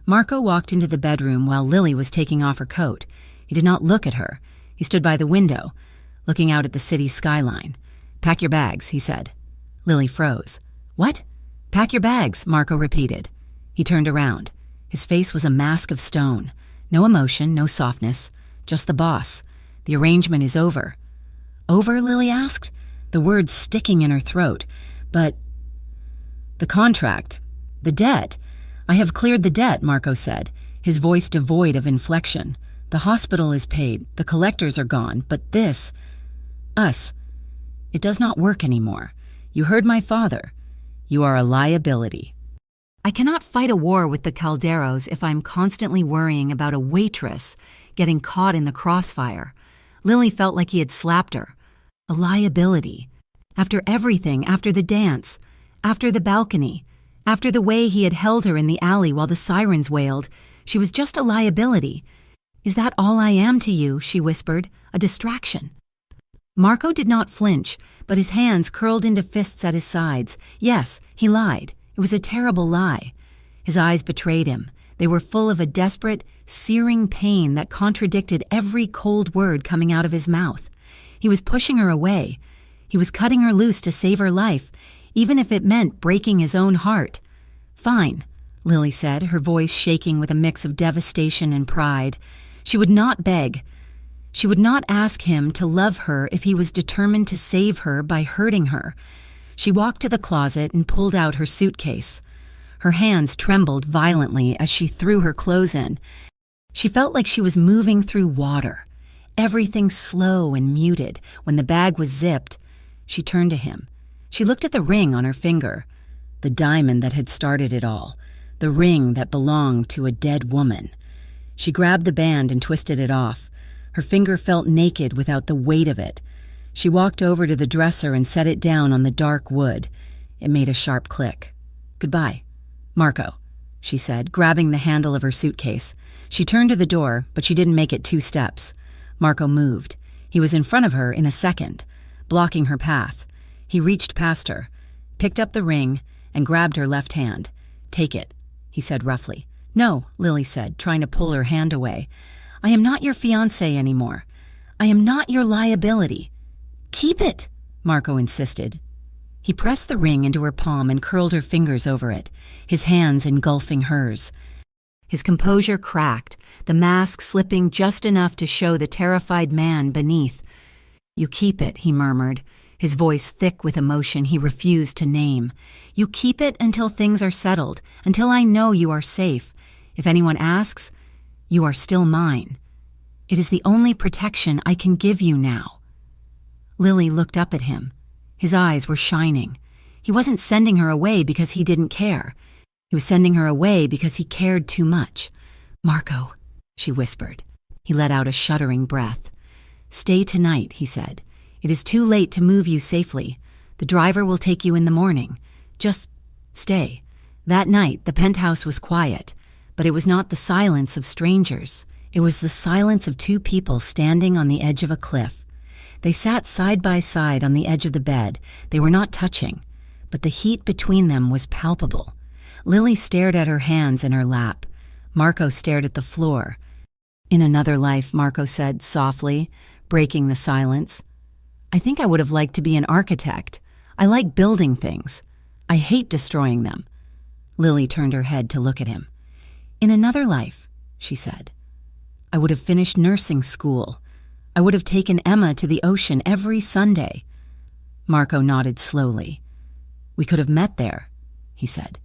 Marco walked into the bedroom while Lily was taking off her coat. He did not look at her. He stood by the window, looking out at the city skyline. "Pack your bags," he said. Lily froze. "What?" "Pack your bags," Marco repeated. He turned around. His face was a mask of stone. No emotion, no softness, just the boss. "The arrangement is over." "Over?" Lily asked, the words sticking in her throat. "But the contract, the debt. I have cleared the debt," Marco said, his voice devoid of inflection. "The hospital is paid, the collectors are gone, but this, us, it does not work anymore. You heard my father. You are a liability. I cannot fight a war with the Calderos if I'm constantly worrying about a waitress getting caught in the crossfire." Lily felt like he had slapped her. A liability. After everything, after the dance, after the balcony, after the way he had held her in the alley while the sirens wailed, she was just a liability. "Is that all I am to you?" she whispered. "A distraction." Marco did not flinch, but his hands curled into fists at his sides. Yes, he lied. It was a terrible lie. His eyes betrayed him. They were full of a desperate, searing pain that contradicted every cold word coming out of his mouth. He was pushing her away. He was cutting her loose to save her life, even if it meant breaking his own heart. "Fine," Lily said, her voice shaking with a mix of devastation and pride. She would not beg. She would not ask him to love her if he was determined to save her by hurting her. She walked to the closet and pulled out her suitcase. Her hands trembled violently as she threw her clothes in. She felt like she was moving through water, everything slow and muted. When the bag was zipped, she turned to him. She looked at the ring on her finger, the diamond that had started it all, the ring that belonged to a dead woman. She grabbed the band and twisted it off. Her finger felt naked without the weight of it. She walked over to the dresser and set it down on the dark wood. It made a sharp click. "Goodbye, Marco," she said, grabbing the handle of her suitcase. She turned to the door, but she didn't make it 2 steps. Marco moved. He was in front of her in a second, blocking her path. He reached past her, picked up the ring, and grabbed her left hand. "Take it," he said roughly. "No," Lily said, trying to pull her hand away. "I am not your fiancé anymore. I am not your liability." "Keep it," Marco insisted. He pressed the ring into her palm and curled her fingers over it, his hands engulfing hers. His composure cracked, the mask slipping just enough to show the terrified man beneath. "You keep it," he murmured, his voice thick with emotion he refused to name. "You keep it until things are settled, until I know you are safe. If anyone asks, You are still mine. It is the only protection I can give you now." Lily looked up at him. His eyes were shining. He wasn't sending her away because he didn't care. He was sending her away because he cared too much. "Marco," she whispered. He let out a shuddering breath. "Stay tonight," he said. "It is too late to move you safely. The driver will take you in the morning. Just stay." That night, the penthouse was quiet, but it was not the silence of strangers. It was the silence of two people standing on the edge of a cliff. They sat side by side on the edge of the bed. They were not touching, but the heat between them was palpable. Lily stared at her hands in her lap. Marco stared at the floor. "In another life," Marco said softly, breaking the silence, "I think I would have liked to be an architect. I like building things. I hate destroying them." Lily turned her head to look at him. "In another life," she said, "I would have finished nursing school. I would have taken Emma to the ocean every Sunday." Marco nodded slowly. "We could have met there," he said.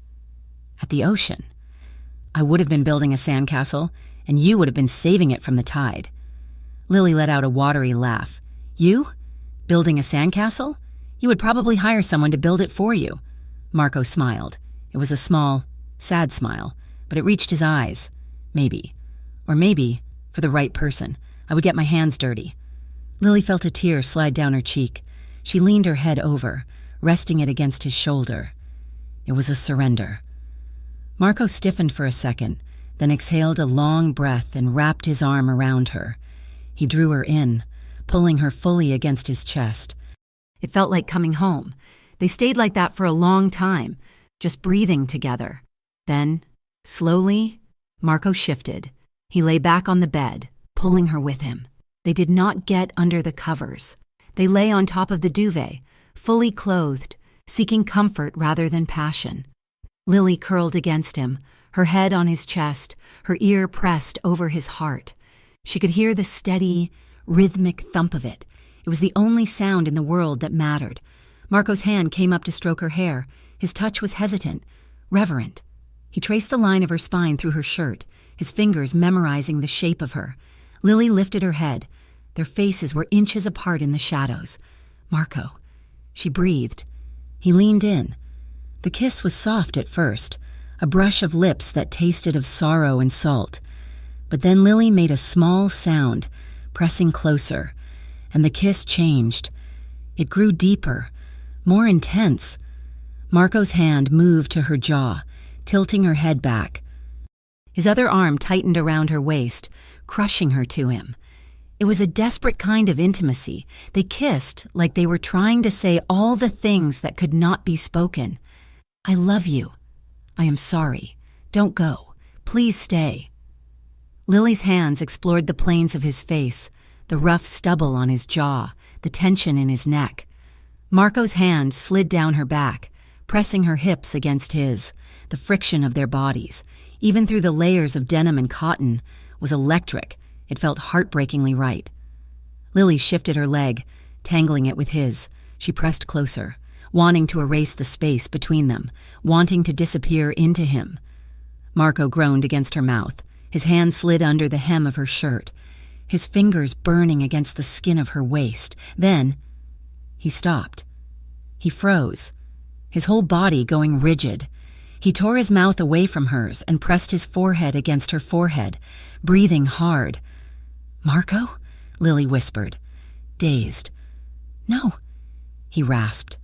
"At the ocean. I would have been building a sandcastle, and you would have been saving it from the tide." Lily let out a watery laugh. "You? Building a sandcastle? You would probably hire someone to build it for you." Marco smiled. It was a small, sad smile, but it reached his eyes. "Maybe. Or maybe, for the right person, I would get my hands dirty." Lily felt a tear slide down her cheek. She leaned her head over, resting it against his shoulder. It was a surrender. Marco stiffened for a second, then exhaled a long breath and wrapped his arm around her. He drew her in, pulling her fully against his chest. It felt like coming home. They stayed like that for a long time, just breathing together. Then, slowly, Marco shifted. He lay back on the bed, pulling her with him. They did not get under the covers. They lay on top of the duvet, fully clothed, seeking comfort rather than passion. Lily curled against him, her head on his chest, her ear pressed over his heart. She could hear the steady, rhythmic thump of it. It was the only sound in the world that mattered. Marco's hand came up to stroke her hair. His touch was hesitant, reverent. He traced the line of her spine through her shirt, his fingers memorizing the shape of her. Lily lifted her head. Their faces were inches apart in the shadows. "Marco." She breathed. He leaned in. The kiss was soft at first, a brush of lips that tasted of sorrow and salt. But then Lily made a small sound, pressing closer, and the kiss changed. It grew deeper, more intense. Marco's hand moved to her jaw, tilting her head back. His other arm tightened around her waist, crushing her to him. It was a desperate kind of intimacy. They kissed like they were trying to say all the things that could not be spoken. "I love you. I am sorry. Don't go. Please stay." Lily's hands explored the planes of his face, the rough stubble on his jaw, the tension in his neck. Marco's hand slid down her back, pressing her hips against his. The friction of their bodies, even through the layers of denim and cotton, was electric. It felt heartbreakingly right. Lily shifted her leg, tangling it with his. She pressed closer, wanting to erase the space between them, wanting to disappear into him. Marco groaned against her mouth. His hand slid under the hem of her shirt, his fingers burning against the skin of her waist. Then he stopped. He froze, his whole body going rigid. He tore his mouth away from hers and pressed his forehead against her forehead, breathing hard. "Marco?" Lily whispered, dazed. "No," he rasped.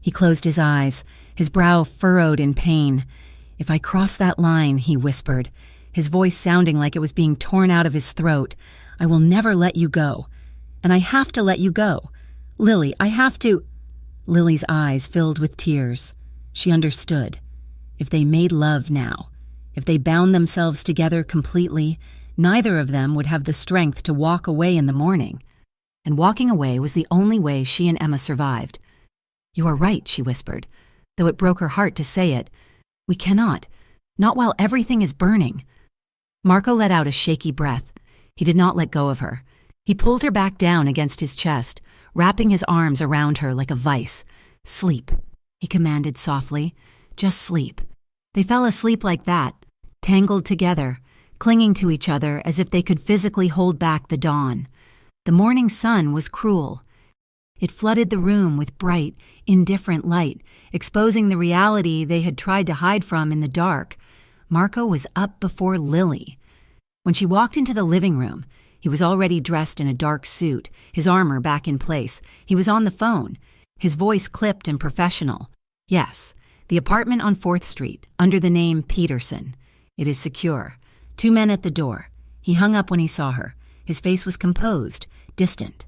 He closed his eyes, his brow furrowed in pain. "If I cross that line," he whispered, his voice sounding like it was being torn out of his throat, "I will never let you go. And I have to let you go. Lily, I have to—" Lily's eyes filled with tears. She understood. If they made love now, if they bound themselves together completely, neither of them would have the strength to walk away in the morning. And walking away was the only way she and Emma survived. "You are right," she whispered, though it broke her heart to say it. "We cannot. Not while everything is burning." Marco let out a shaky breath. He did not let go of her. He pulled her back down against his chest, wrapping his arms around her like a vice. "Sleep," he commanded softly. "Just sleep." They fell asleep like that, tangled together, clinging to each other as if they could physically hold back the dawn. The morning sun was cruel. It flooded the room with bright, indifferent light, exposing the reality they had tried to hide from in the dark. Marco was up before Lily. When she walked into the living room, he was already dressed in a dark suit, his armor back in place. He was on the phone, his voice clipped and professional. Yes, the apartment on 4th Street, under the name Peterson. It is secure. 2 men at the door. He hung up when he saw her. His face was composed, distant.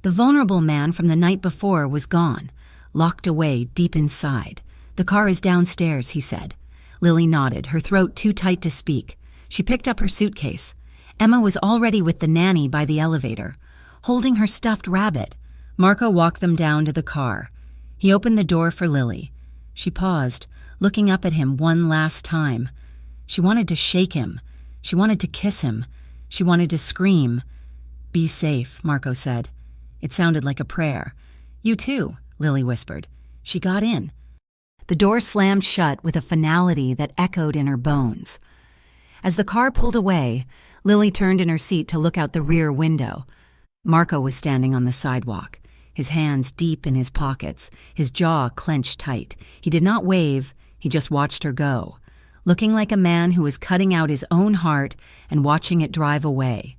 The vulnerable man from the night before was gone, locked away deep inside. "The car is downstairs," he said. Lily nodded, her throat too tight to speak. She picked up her suitcase. Emma was already with the nanny by the elevator, holding her stuffed rabbit. Marco walked them down to the car. He opened the door for Lily. She paused, looking up at him one last time. She wanted to shake him. She wanted to kiss him. She wanted to scream. "Be safe," Marco said. It sounded like a prayer. "You too," Lily whispered. She got in. The door slammed shut with a finality that echoed in her bones. As the car pulled away, Lily turned in her seat to look out the rear window. Marco was standing on the sidewalk, his hands deep in his pockets, his jaw clenched tight. He did not wave, he just watched her go, looking like a man who was cutting out his own heart and watching it drive away.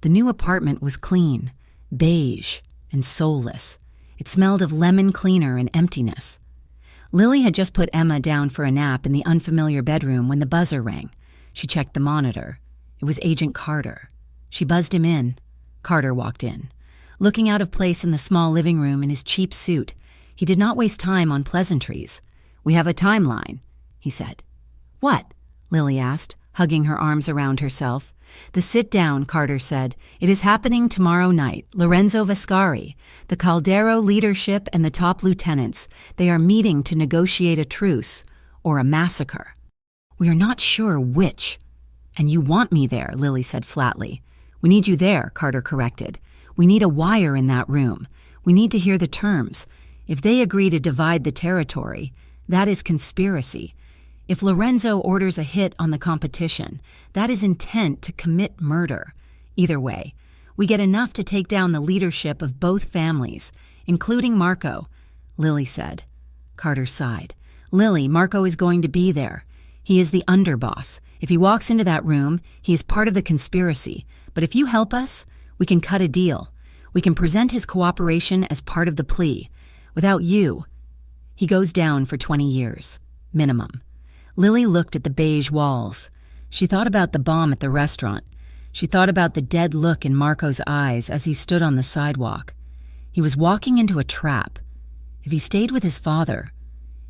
The new apartment was clean, beige, and soulless. It smelled of lemon cleaner and emptiness. Lily had just put Emma down for a nap in the unfamiliar bedroom when the buzzer rang. She checked the monitor. It was Agent Carter. She buzzed him in. Carter walked in, looking out of place in the small living room in his cheap suit. He did not waste time on pleasantries. "We have a timeline," he said. "What?" Lily asked, hugging her arms around herself. "The sit-down," Carter said. "It is happening tomorrow night. Lorenzo Vascari, the Caldero leadership and the top lieutenants. They are meeting to negotiate a truce, or a massacre. We are not sure which." "And you want me there," Lily said flatly. "We need you there," Carter corrected. "We need a wire in that room. We need to hear the terms. If they agree to divide the territory, that is conspiracy. If Lorenzo orders a hit on the competition, that is intent to commit murder. Either way, we get enough to take down the leadership of both families, including Marco," Lily said. Carter sighed. "Lily, Marco is going to be there. He is the underboss. If he walks into that room, he is part of the conspiracy. But if you help us, we can cut a deal. We can present his cooperation as part of the plea. Without you, he goes down for 20 years, minimum." Lily looked at the beige walls. She thought about the bomb at the restaurant. She thought about the dead look in Marco's eyes as he stood on the sidewalk. He was walking into a trap. If he stayed with his father,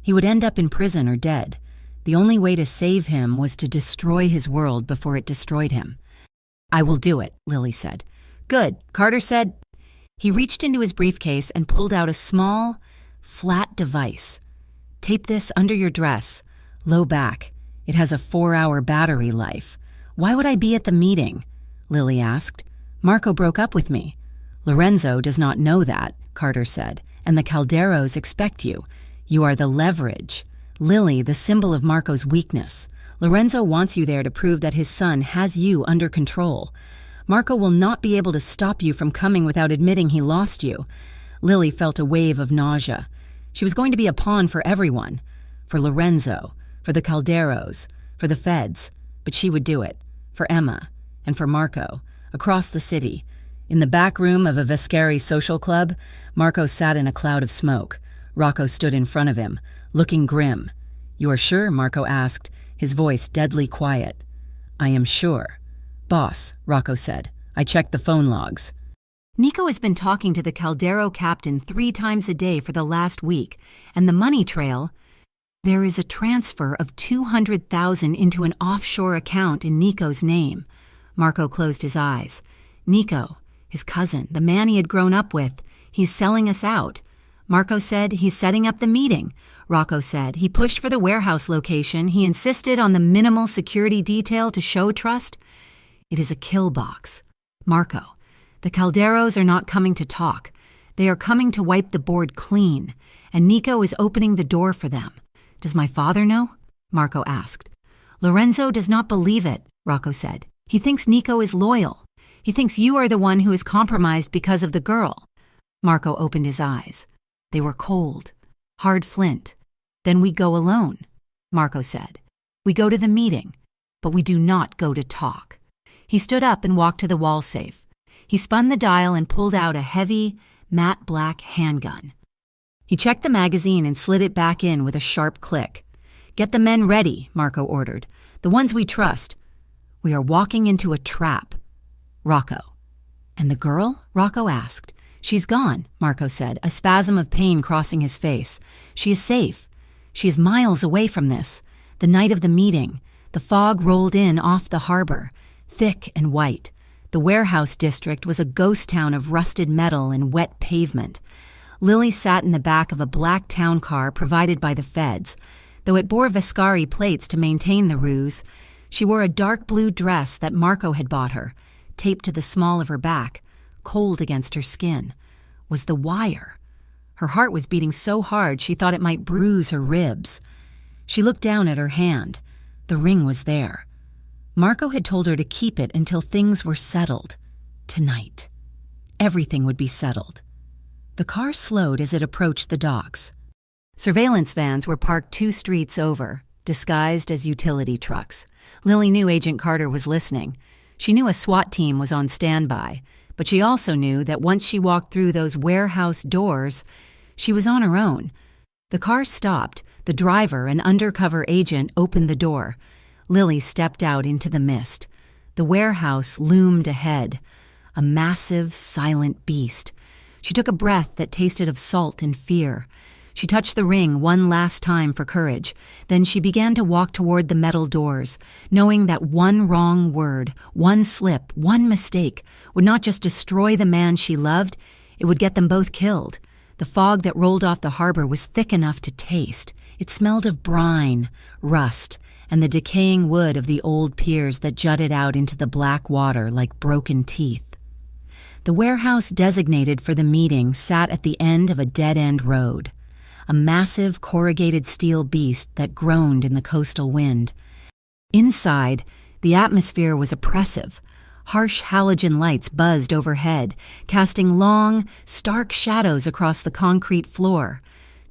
he would end up in prison or dead. The only way to save him was to destroy his world before it destroyed him. "I will do it," Lily said. "Good," Carter said. He reached into his briefcase and pulled out a small, flat device. "Tape this under your dress, low back. It has a 4-hour battery life." "Why would I be at the meeting?" Lily asked. "Marco broke up with me." "Lorenzo does not know that," Carter said, "and the Calderos expect you. You are the leverage. Lily, the symbol of Marco's weakness. Lorenzo wants you there to prove that his son has you under control. Marco will not be able to stop you from coming without admitting he lost you." Lily felt a wave of nausea. She was going to be a pawn for everyone. For Lorenzo, for the Calderos, for the feds. But she would do it. For Emma, and for Marco, across the city. In the back room of a Vascari social club, Marco sat in a cloud of smoke. Rocco stood in front of him, looking grim. "You are sure?" Marco asked, his voice deadly quiet. "I am sure." "Boss," Rocco said, "I checked the phone logs. Nico has been talking to the Caldero captain 3 times a day for the last week, and the money trail, there is a transfer of $200,000 into an offshore account in Nico's name." Marco closed his eyes. "Nico, his cousin, the man he had grown up with, he's selling us out." Marco said, "He's setting up the meeting." Rocco said, "He pushed for the warehouse location. He insisted on the minimal security detail to show trust." "It is a kill box." "Marco, the Calderos are not coming to talk. They are coming to wipe the board clean, and Nico is opening the door for them." "Does my father know?" Marco asked. "Lorenzo does not believe it," Rocco said. "He thinks Nico is loyal. He thinks you are the one who is compromised because of the girl." Marco opened his eyes. They were cold, hard flint. "Then we go alone," Marco said. "We go to the meeting, but we do not go to talk." He stood up and walked to the wall safe. He spun the dial and pulled out a heavy, matte black handgun. He checked the magazine and slid it back in with a sharp click. "Get the men ready," Marco ordered. "The ones we trust. We are walking into a trap." Rocco. "And the girl?" Rocco asked. "She's gone," Marco said, a spasm of pain crossing his face. "She is safe. She is miles away from this. The night of the meeting, the fog rolled in off the harbor, thick and white. The warehouse district was a ghost town of rusted metal and wet pavement. Lily sat in the back of a black town car provided by the feds. Though it bore Vescari plates to maintain the ruse, she wore a dark blue dress that Marco had bought her, taped to the small of her back, cold against her skin. Was the wire. Her heart was beating so hard she thought it might bruise her ribs. She looked down at her hand. The ring was there. Marco had told her to keep it until things were settled. Tonight. Everything would be settled. The car slowed as it approached the docks. Surveillance vans were parked 2 streets over, disguised as utility trucks. Lily knew Agent Carter was listening. She knew a SWAT team was on standby, but she also knew that once she walked through those warehouse doors, she was on her own. The car stopped. The driver, an undercover agent, opened the door. Lily stepped out into the mist. The warehouse loomed ahead, a massive, silent beast. She took a breath that tasted of salt and fear. She touched the ring one last time for courage. Then she began to walk toward the metal doors, knowing that one wrong word, one slip, one mistake would not just destroy the man she loved, it would get them both killed. The fog that rolled off the harbor was thick enough to taste. It smelled of brine, rust, and the decaying wood of the old piers that jutted out into the black water like broken teeth. The warehouse designated for the meeting sat at the end of a dead-end road, a massive corrugated steel beast that groaned in the coastal wind. Inside, the atmosphere was oppressive. Harsh halogen lights buzzed overhead, casting long, stark shadows across the concrete floor.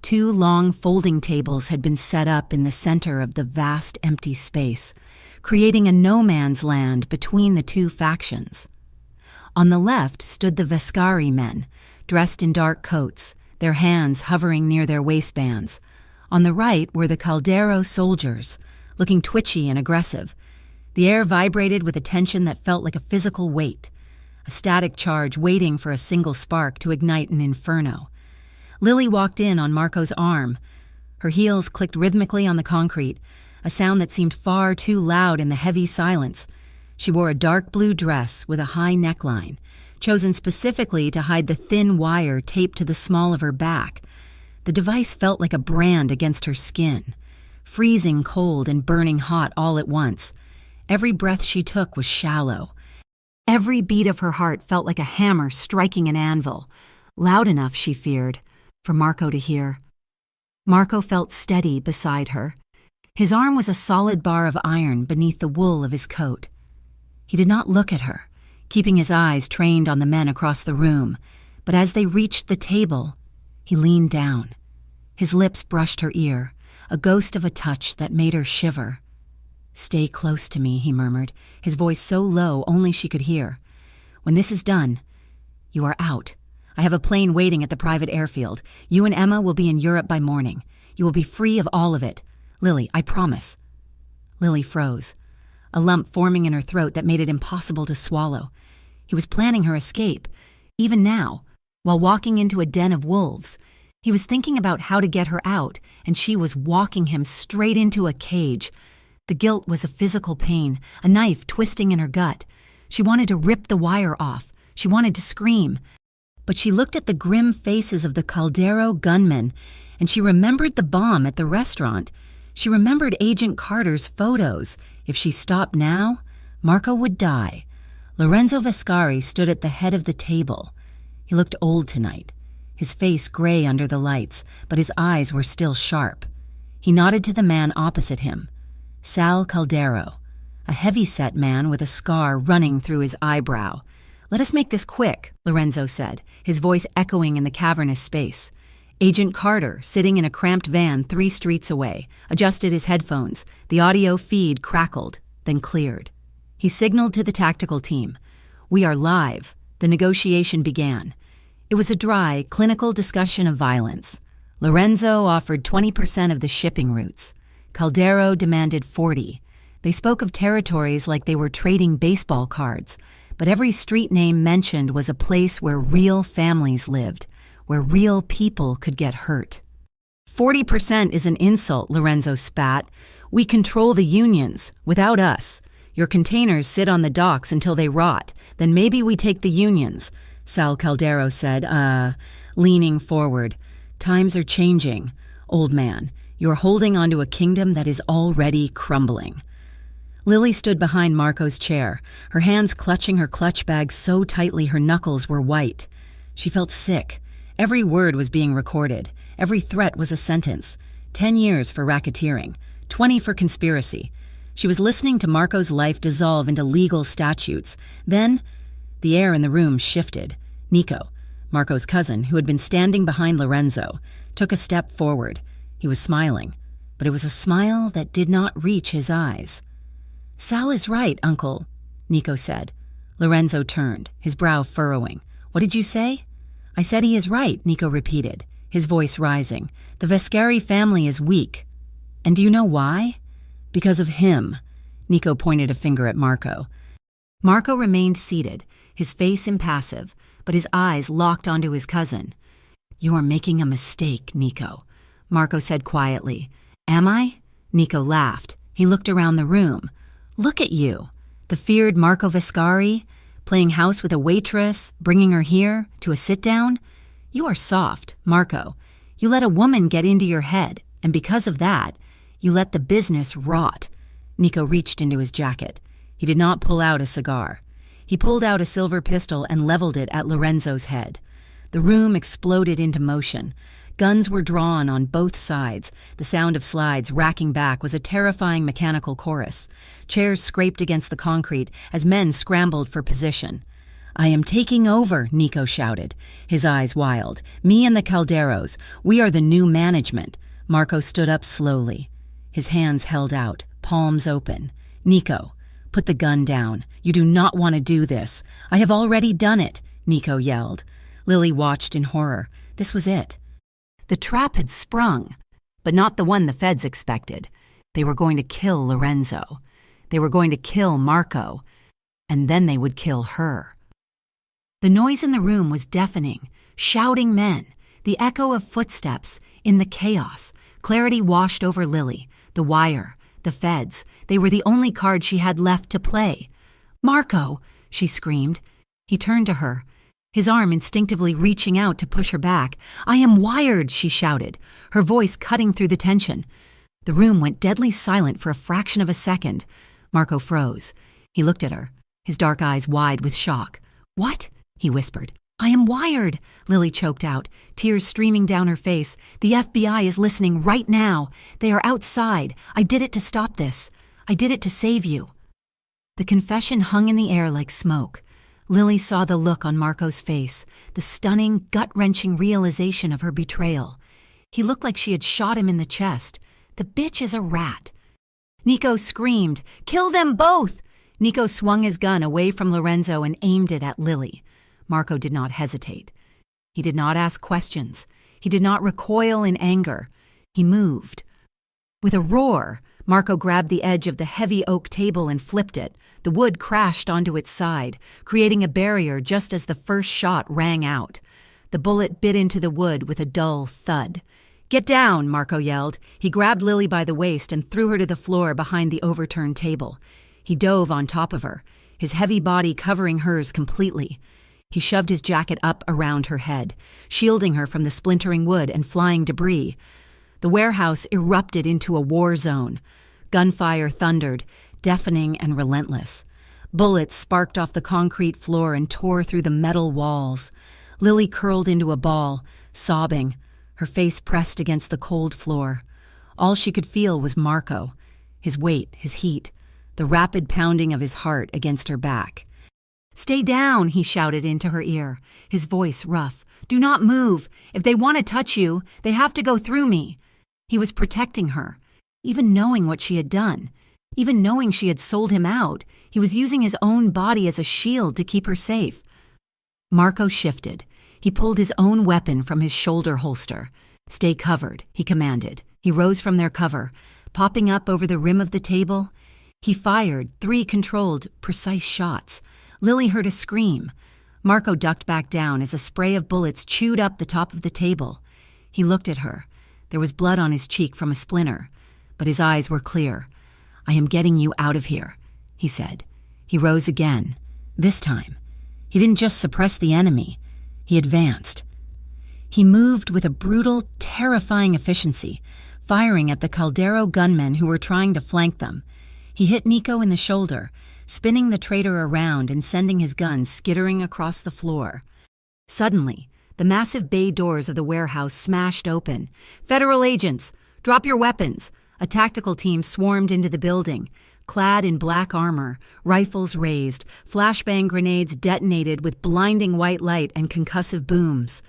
2 long folding tables had been set up in the center of the vast empty space, creating a no-man's land between the 2 factions. On the left stood the Vescari men, dressed in dark coats, their hands hovering near their waistbands. On the right were the Caldero soldiers, looking twitchy and aggressive. The air vibrated with a tension that felt like a physical weight, a static charge waiting for a single spark to ignite an inferno. Lily walked in on Marco's arm. Her heels clicked rhythmically on the concrete, a sound that seemed far too loud in the heavy silence. She wore a dark blue dress with a high neckline, chosen specifically to hide the thin wire taped to the small of her back. The device felt like a brand against her skin, freezing cold and burning hot all at once. Every breath she took was shallow. Every beat of her heart felt like a hammer striking an anvil, loud enough, she feared, for Marco to hear. Marco felt steady beside her. His arm was a solid bar of iron beneath the wool of his coat. He did not look at her, keeping his eyes trained on the men across the room, but as they reached the table, he leaned down. His lips brushed her ear, a ghost of a touch that made her shiver. "Stay close to me," he murmured, his voice so low only she could hear. "When this is done, you are out. I have a plane waiting at the private airfield. You and Emma will be in Europe by morning. You will be free of all of it. Lily, I promise." Lily froze, a lump forming in her throat that made it impossible to swallow. He was planning her escape. Even now, while walking into a den of wolves, he was thinking about how to get her out, and she was walking him straight into a cage. The guilt was a physical pain, a knife twisting in her gut. She wanted to rip the wire off. She wanted to scream. But she looked at the grim faces of the Caldero gunmen, and she remembered the bomb at the restaurant. She remembered Agent Carter's photos. If she stopped now, Marco would die. Lorenzo Vescari stood at the head of the table. He looked old tonight, his face gray under the lights, but his eyes were still sharp. He nodded to the man opposite him. Sal Caldero, a heavy-set man with a scar running through his eyebrow. "Let us make this quick," Lorenzo said, his voice echoing in the cavernous space. Agent Carter, sitting in a cramped van 3 streets away, adjusted his headphones. The audio feed crackled, then cleared. He signaled to the tactical team. "We are live." The negotiation began. It was a dry, clinical discussion of violence. Lorenzo offered 20% of the shipping routes. Caldero demanded 40%. They spoke of territories like they were trading baseball cards, but every street name mentioned was a place where real families lived, where real people could get hurt. 40% is an insult, Lorenzo spat. "We control the unions. Without us. Your containers sit on the docks until they rot. Then maybe we take the unions," Sal Caldero said, leaning forward. "Times are changing, old man. You're holding onto a kingdom that is already crumbling." Lily stood behind Marco's chair, her hands clutching her clutch bag so tightly her knuckles were white. She felt sick. Every word was being recorded. Every threat was a sentence. 10 years for racketeering, 20 for conspiracy. She was listening to Marco's life dissolve into legal statutes. Then, the air in the room shifted. Nico, Marco's cousin, who had been standing behind Lorenzo, took a step forward. He was smiling, but it was a smile that did not reach his eyes. "Sal is right, Uncle," Nico said. Lorenzo turned, his brow furrowing. "What did you say?" "I said he is right," Nico repeated, his voice rising. "The Vescari family is weak. And do you know why? Because of him." Nico pointed a finger at Marco. Marco remained seated, his face impassive, but his eyes locked onto his cousin. "You are making a mistake, Nico," Marco said quietly. "Am I?" Nico laughed. He looked around the room. "Look at you, the feared Marco Vescari, playing house with a waitress, bringing her here to a sit-down. You are soft, Marco. You let a woman get into your head, and because of that, you let the business rot." Nico reached into his jacket. He did not pull out a cigar. He pulled out a silver pistol and leveled it at Lorenzo's head. The room exploded into motion. Guns were drawn on both sides. The sound of slides racking back was a terrifying mechanical chorus. Chairs scraped against the concrete as men scrambled for position. "I am taking over," Nico shouted, his eyes wild. "Me and the Calderos. We are the new management." Marco stood up slowly, his hands held out, palms open. "Nico, put the gun down. You do not want to do this." "I have already done it," Nico yelled. Lily watched in horror. This was it. The trap had sprung, but not the one the feds expected. They were going to kill Lorenzo. They were going to kill Marco. And then they would kill her. The noise in the room was deafening. Shouting men. The echo of footsteps. In the chaos, clarity washed over Lily. The wire. The feds. They were the only card she had left to play. "Marco!" she screamed. He turned to her, his arm instinctively reaching out to push her back. "I am wired," she shouted, her voice cutting through the tension. The room went deadly silent for a fraction of a second. Marco froze. He looked at her, his dark eyes wide with shock. "What?" he whispered. "I am wired," Lily choked out, tears streaming down her face. "The FBI is listening right now. They are outside. I did it to stop this. I did it to save you." The confession hung in the air like smoke. Lily saw the look on Marco's face, the stunning, gut-wrenching realization of her betrayal. He looked like she had shot him in the chest. The bitch is a rat. Nico screamed, "Kill them both!" Nico swung his gun away from Lorenzo and aimed it at Lily. Marco did not hesitate. He did not ask questions. He did not recoil in anger. He moved. With a roar, Marco grabbed the edge of the heavy oak table and flipped it. The wood crashed onto its side, creating a barrier just as the first shot rang out. The bullet bit into the wood with a dull thud. "Get down," Marco yelled. He grabbed Lily by the waist and threw her to the floor behind the overturned table. He dove on top of her, his heavy body covering hers completely. He shoved his jacket up around her head, shielding her from the splintering wood and flying debris. The warehouse erupted into a war zone. Gunfire thundered, deafening and relentless. Bullets sparked off the concrete floor and tore through the metal walls. Lily curled into a ball, sobbing, her face pressed against the cold floor. All she could feel was Marco, his weight, his heat, the rapid pounding of his heart against her back. "Stay down," he shouted into her ear, his voice rough. "Do not move. If they want to touch you, they have to go through me." He was protecting her, even knowing what she had done. Even knowing she had sold him out, he was using his own body as a shield to keep her safe. Marco shifted. He pulled his own weapon from his shoulder holster. "Stay covered," he commanded. He rose from their cover, popping up over the rim of the table. He fired 3 controlled, precise shots. Lily heard a scream. Marco ducked back down as a spray of bullets chewed up the top of the table. He looked at her. There was blood on his cheek from a splinter, but his eyes were clear. "I am getting you out of here," he said. He rose again. This time, he didn't just suppress the enemy. He advanced. He moved with a brutal, terrifying efficiency, firing at the Caldero gunmen who were trying to flank them. He hit Nico in the shoulder, spinning the traitor around and sending his gun skittering across the floor. Suddenly, the massive bay doors of the warehouse smashed open. "Federal agents, drop your weapons!" A tactical team swarmed into the building, clad in black armor, rifles raised, flashbang grenades detonated with blinding white light and concussive booms.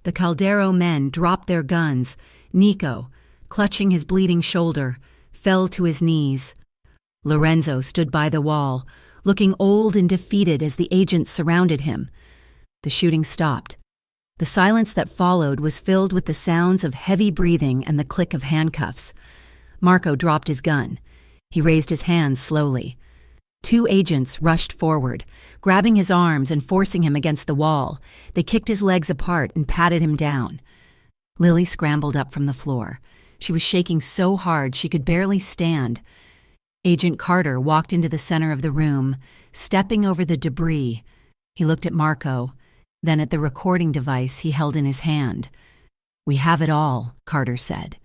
The Caldero men dropped their guns. Nico, clutching his bleeding shoulder, fell to his knees. Lorenzo stood by the wall, looking old and defeated as the agents surrounded him. The shooting stopped. The silence that followed was filled with the sounds of heavy breathing and the click of handcuffs. Marco dropped his gun. He raised his hands slowly. 2 agents rushed forward, grabbing his arms and forcing him against the wall. They kicked his legs apart and patted him down. Lily scrambled up from the floor. She was shaking so hard she could barely stand. Agent Carter walked into the center of the room, stepping over the debris. He looked at Marco, then at the recording device he held in his hand. "We have it all," Carter said.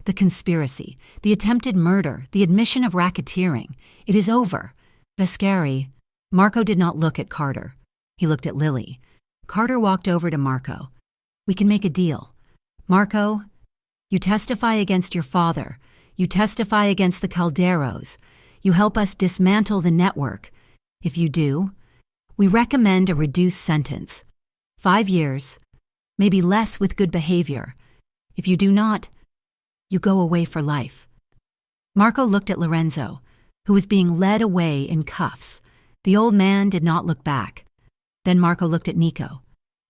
"The conspiracy, the attempted murder, the admission of racketeering. It is over. Vescari." Marco did not look at Carter. He looked at Lily. Carter walked over to Marco. "We can make a deal. Marco, you testify against your father. You testify against the Calderos. You help us dismantle the network. If you do, we recommend a reduced sentence. 5 years, maybe less with good behavior. If you do not, you go away for life." Marco looked at Lorenzo, who was being led away in cuffs. The old man did not look back. Then Marco looked at Nico,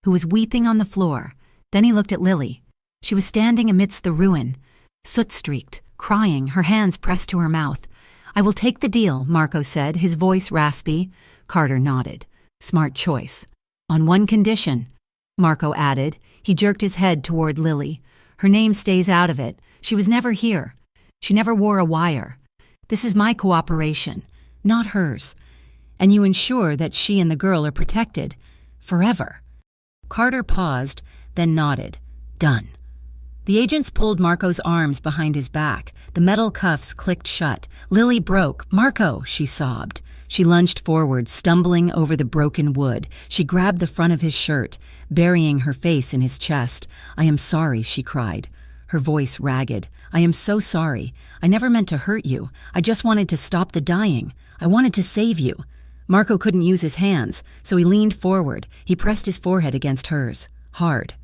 who was weeping on the floor. Then he looked at Lily. She was standing amidst the ruin, soot-streaked, crying, her hands pressed to her mouth. "I will take the deal," Marco said, his voice raspy. Carter nodded. "Smart choice. On one condition," Marco added. He jerked his head toward Lily. "Her name stays out of it. She was never here. She never wore a wire. This is my cooperation, not hers. And you ensure that she and the girl are protected. Forever." Carter paused, then nodded. "Done." The agents pulled Marco's arms behind his back. The metal cuffs clicked shut. Lily broke. "Marco," she sobbed. She lunged forward, stumbling over the broken wood. She grabbed the front of his shirt, burying her face in his chest. "I am sorry," she cried, her voice ragged. "I am so sorry. I never meant to hurt you. I just wanted to stop the dying. I wanted to save you." Marco couldn't use his hands, so he leaned forward. He pressed his forehead against hers, hard.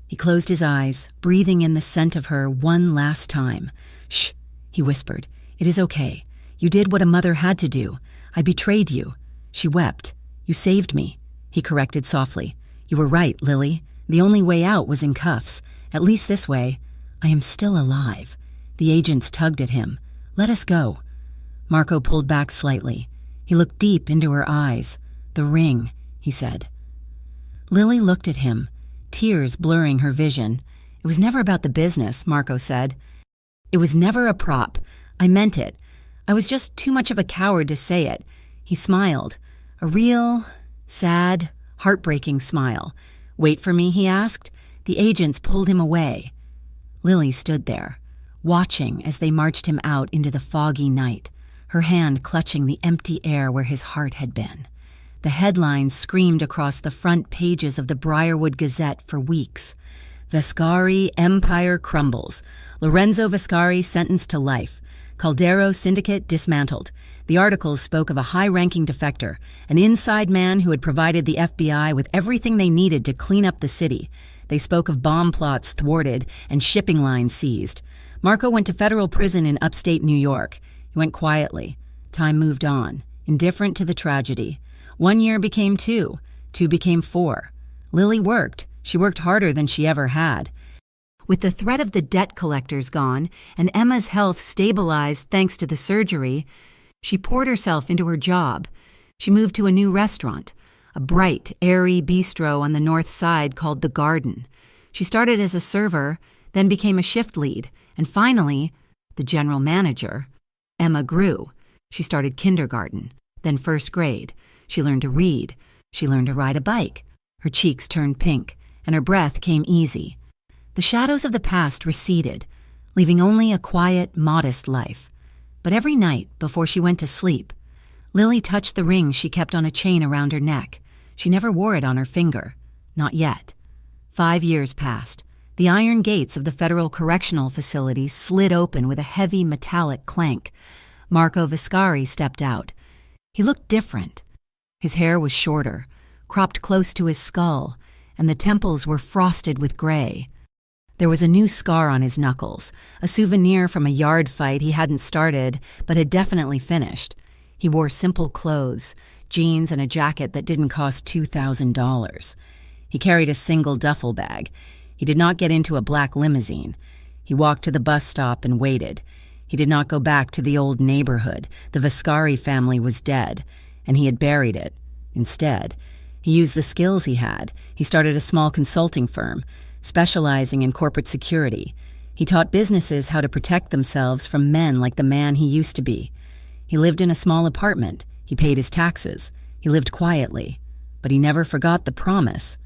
He closed his eyes, breathing in the scent of her one last time. "Shh," he whispered. "It is okay. You did what a mother had to do. I betrayed you." She wept. "You saved me," he corrected softly. "You were right, Lily. The only way out was in cuffs. At least this way. I am still alive." The agents tugged at him. "Let us go." Marco pulled back slightly. He looked deep into her eyes. "The ring," he said. Lily looked at him, tears blurring her vision. "It was never about the business," Marco said. "It was never a prop. I meant it. I was just too much of a coward to say it." He smiled. A real, sad, heartbreaking smile. "Wait for me?" he asked. The agents pulled him away. Lily stood there, watching as they marched him out into the foggy night, her hand clutching the empty air where his heart had been. The headlines screamed across the front pages of the Briarwood Gazette for weeks. Vescari Empire crumbles. Lorenzo Vescari sentenced to life. Caldero Syndicate dismantled. The articles spoke of a high-ranking defector, an inside man who had provided the FBI with everything they needed to clean up the city. They spoke of bomb plots thwarted and shipping lines seized. Marco went to federal prison in upstate New York. He went quietly. Time moved on, indifferent to the tragedy. 1 year became 2. 2 became 4. Lily worked. She worked harder than she ever had. With the threat of the debt collectors gone and Emma's health stabilized thanks to the surgery, she poured herself into her job. She moved to a new restaurant, a bright, airy bistro on the north side called The Garden. She started as a server, then became a shift lead, and finally, the general manager. Emma grew. She started kindergarten, then first grade. She learned to read. She learned to ride a bike. Her cheeks turned pink, and her breath came easy. The shadows of the past receded, leaving only a quiet, modest life. But every night, before she went to sleep, Lily touched the ring she kept on a chain around her neck. She never wore it on her finger. Not yet. 5 years passed. The iron gates of the Federal Correctional Facility slid open with a heavy metallic clank. Marco Viscari stepped out. He looked different. His hair was shorter, cropped close to his skull, and the temples were frosted with gray. There was a new scar on his knuckles, a souvenir from a yard fight he hadn't started but had definitely finished. He wore simple clothes, jeans and a jacket that didn't cost $2,000. He carried a single duffel bag. He did not get into a black limousine. He walked to the bus stop and waited. He did not go back to the old neighborhood. The Viscari family was dead, and he had buried it. Instead, he used the skills he had. He started a small consulting firm, specializing in corporate security. He taught businesses how to protect themselves from men like the man he used to be. He lived in a small apartment. He paid his taxes. He lived quietly. But he never forgot the promise.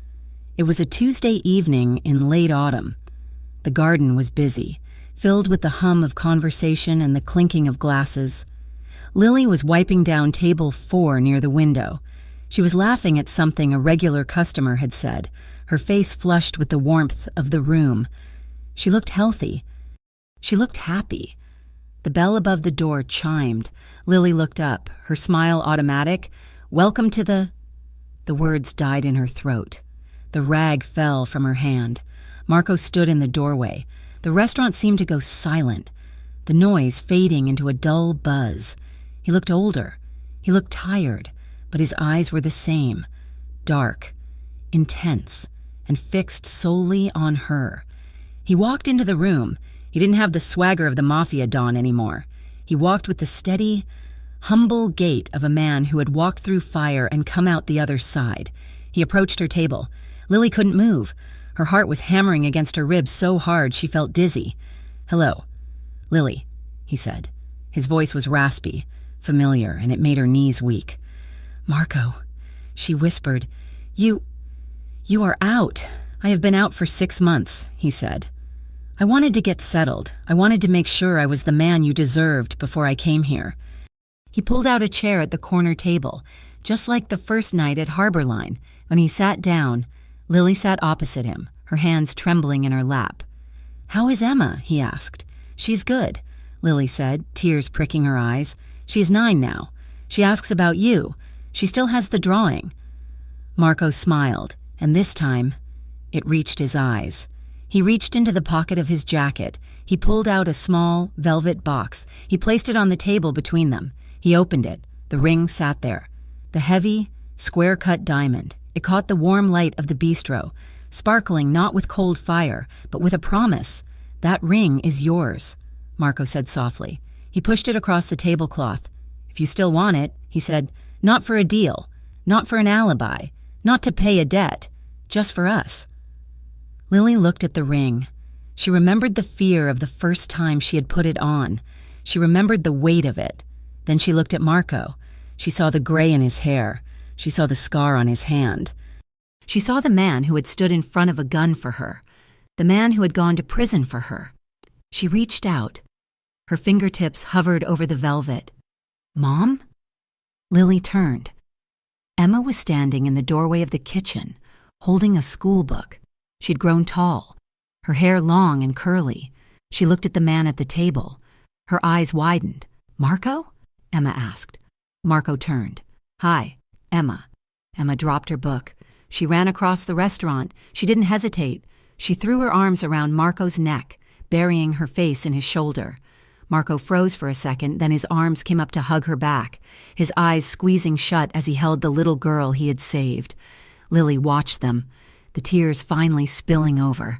It was a Tuesday evening in late autumn. The garden was busy, filled with the hum of conversation and the clinking of glasses. Lily was wiping down table 4 near the window. She was laughing at something a regular customer had said, her face flushed with the warmth of the room. She looked healthy. She looked happy. The bell above the door chimed. Lily looked up, her smile automatic. "Welcome to the..." The words died in her throat. The rag fell from her hand. Marco stood in the doorway. The restaurant seemed to go silent, the noise fading into a dull buzz. He looked older. He looked tired, but his eyes were the same, dark, intense, and fixed solely on her. He walked into the room. He didn't have the swagger of the Mafia Don anymore. He walked with the steady, humble gait of a man who had walked through fire and come out the other side. He approached her table. Lily couldn't move. Her heart was hammering against her ribs so hard she felt dizzy. "Hello, Lily," he said. His voice was raspy, familiar, and it made her knees weak. "Marco," she whispered, You are out. I have been out for 6 months," he said. "I wanted to get settled. I wanted to make sure I was the man you deserved before I came here." He pulled out a chair at the corner table, just like the first night at Harbor Line. When he sat down, Lily sat opposite him, her hands trembling in her lap. "How is Emma?" he asked. "She's good," Lily said, tears pricking her eyes. "She's 9 now. She asks about you. She still has the drawing." Marco smiled, and this time, it reached his eyes. He reached into the pocket of his jacket. He pulled out a small, velvet box. He placed it on the table between them. He opened it. The ring sat there. The heavy, square-cut diamond. It caught the warm light of the bistro, sparkling not with cold fire, but with a promise. "That ring is yours," Marco said softly. He pushed it across the tablecloth. "If you still want it," he said, "not for a deal, not for an alibi, not to pay a debt, just for us." Lily looked at the ring. She remembered the fear of the first time she had put it on. She remembered the weight of it. Then she looked at Marco. She saw the gray in his hair. She saw the scar on his hand. She saw the man who had stood in front of a gun for her, the man who had gone to prison for her. She reached out. Her fingertips hovered over the velvet. "Mom?" Lily turned. Emma was standing in the doorway of the kitchen, holding a school book. She'd grown tall, her hair long and curly. She looked at the man at the table. Her eyes widened. "Marco?" Emma asked. Marco turned. "Hi, Emma." Emma dropped her book. She ran across the restaurant. She didn't hesitate. She threw her arms around Marco's neck, burying her face in his shoulder. Marco froze for a second, then his arms came up to hug her back, his eyes squeezing shut as he held the little girl he had saved. Lily watched them, the tears finally spilling over.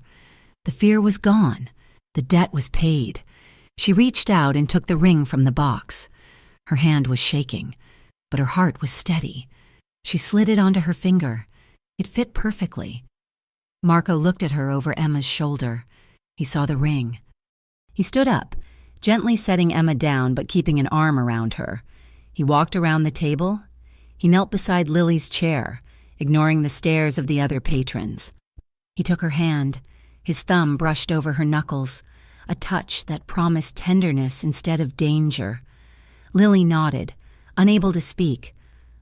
The fear was gone. The debt was paid. She reached out and took the ring from the box. Her hand was shaking, but her heart was steady. She slid it onto her finger. It fit perfectly. Marco looked at her over Emma's shoulder. He saw the ring. He stood up, gently setting Emma down but keeping an arm around her. He walked around the table. He knelt beside Lily's chair, ignoring the stares of the other patrons. He took her hand. His thumb brushed over her knuckles, a touch that promised tenderness instead of danger. Lily nodded, unable to speak.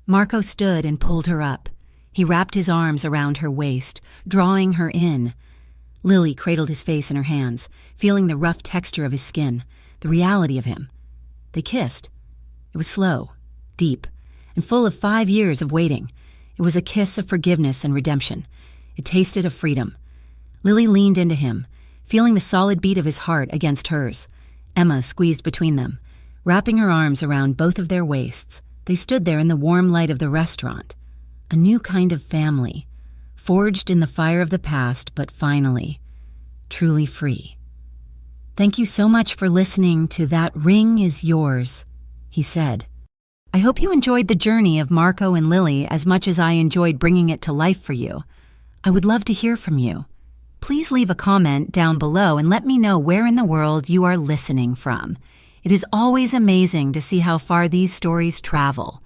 Marco stood and pulled her up. He wrapped his arms around her waist, drawing her in. Lily cradled his face in her hands, feeling the rough texture of his skin, the reality of him. They kissed. It was slow, deep, and full of 5 years of waiting. It was a kiss of forgiveness and redemption. It tasted of freedom. Lily leaned into him, feeling the solid beat of his heart against hers. Emma squeezed between them. Wrapping her arms around both of their waists, they stood there in the warm light of the restaurant. A new kind of family, forged in the fire of the past, but finally, truly free. "Thank you so much for listening to That Ring Is Yours," he said. "I hope you enjoyed the journey of Marco and Lily as much as I enjoyed bringing it to life for you. I would love to hear from you. Please leave a comment down below and let me know where in the world you are listening from. It is always amazing to see how far these stories travel.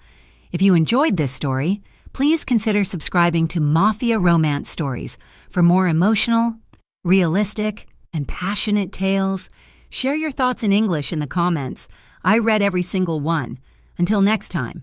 If you enjoyed this story, please consider subscribing to Mafia Romance Stories for more emotional, realistic, and passionate tales. Share your thoughts in English in the comments. I read every single one. Until next time,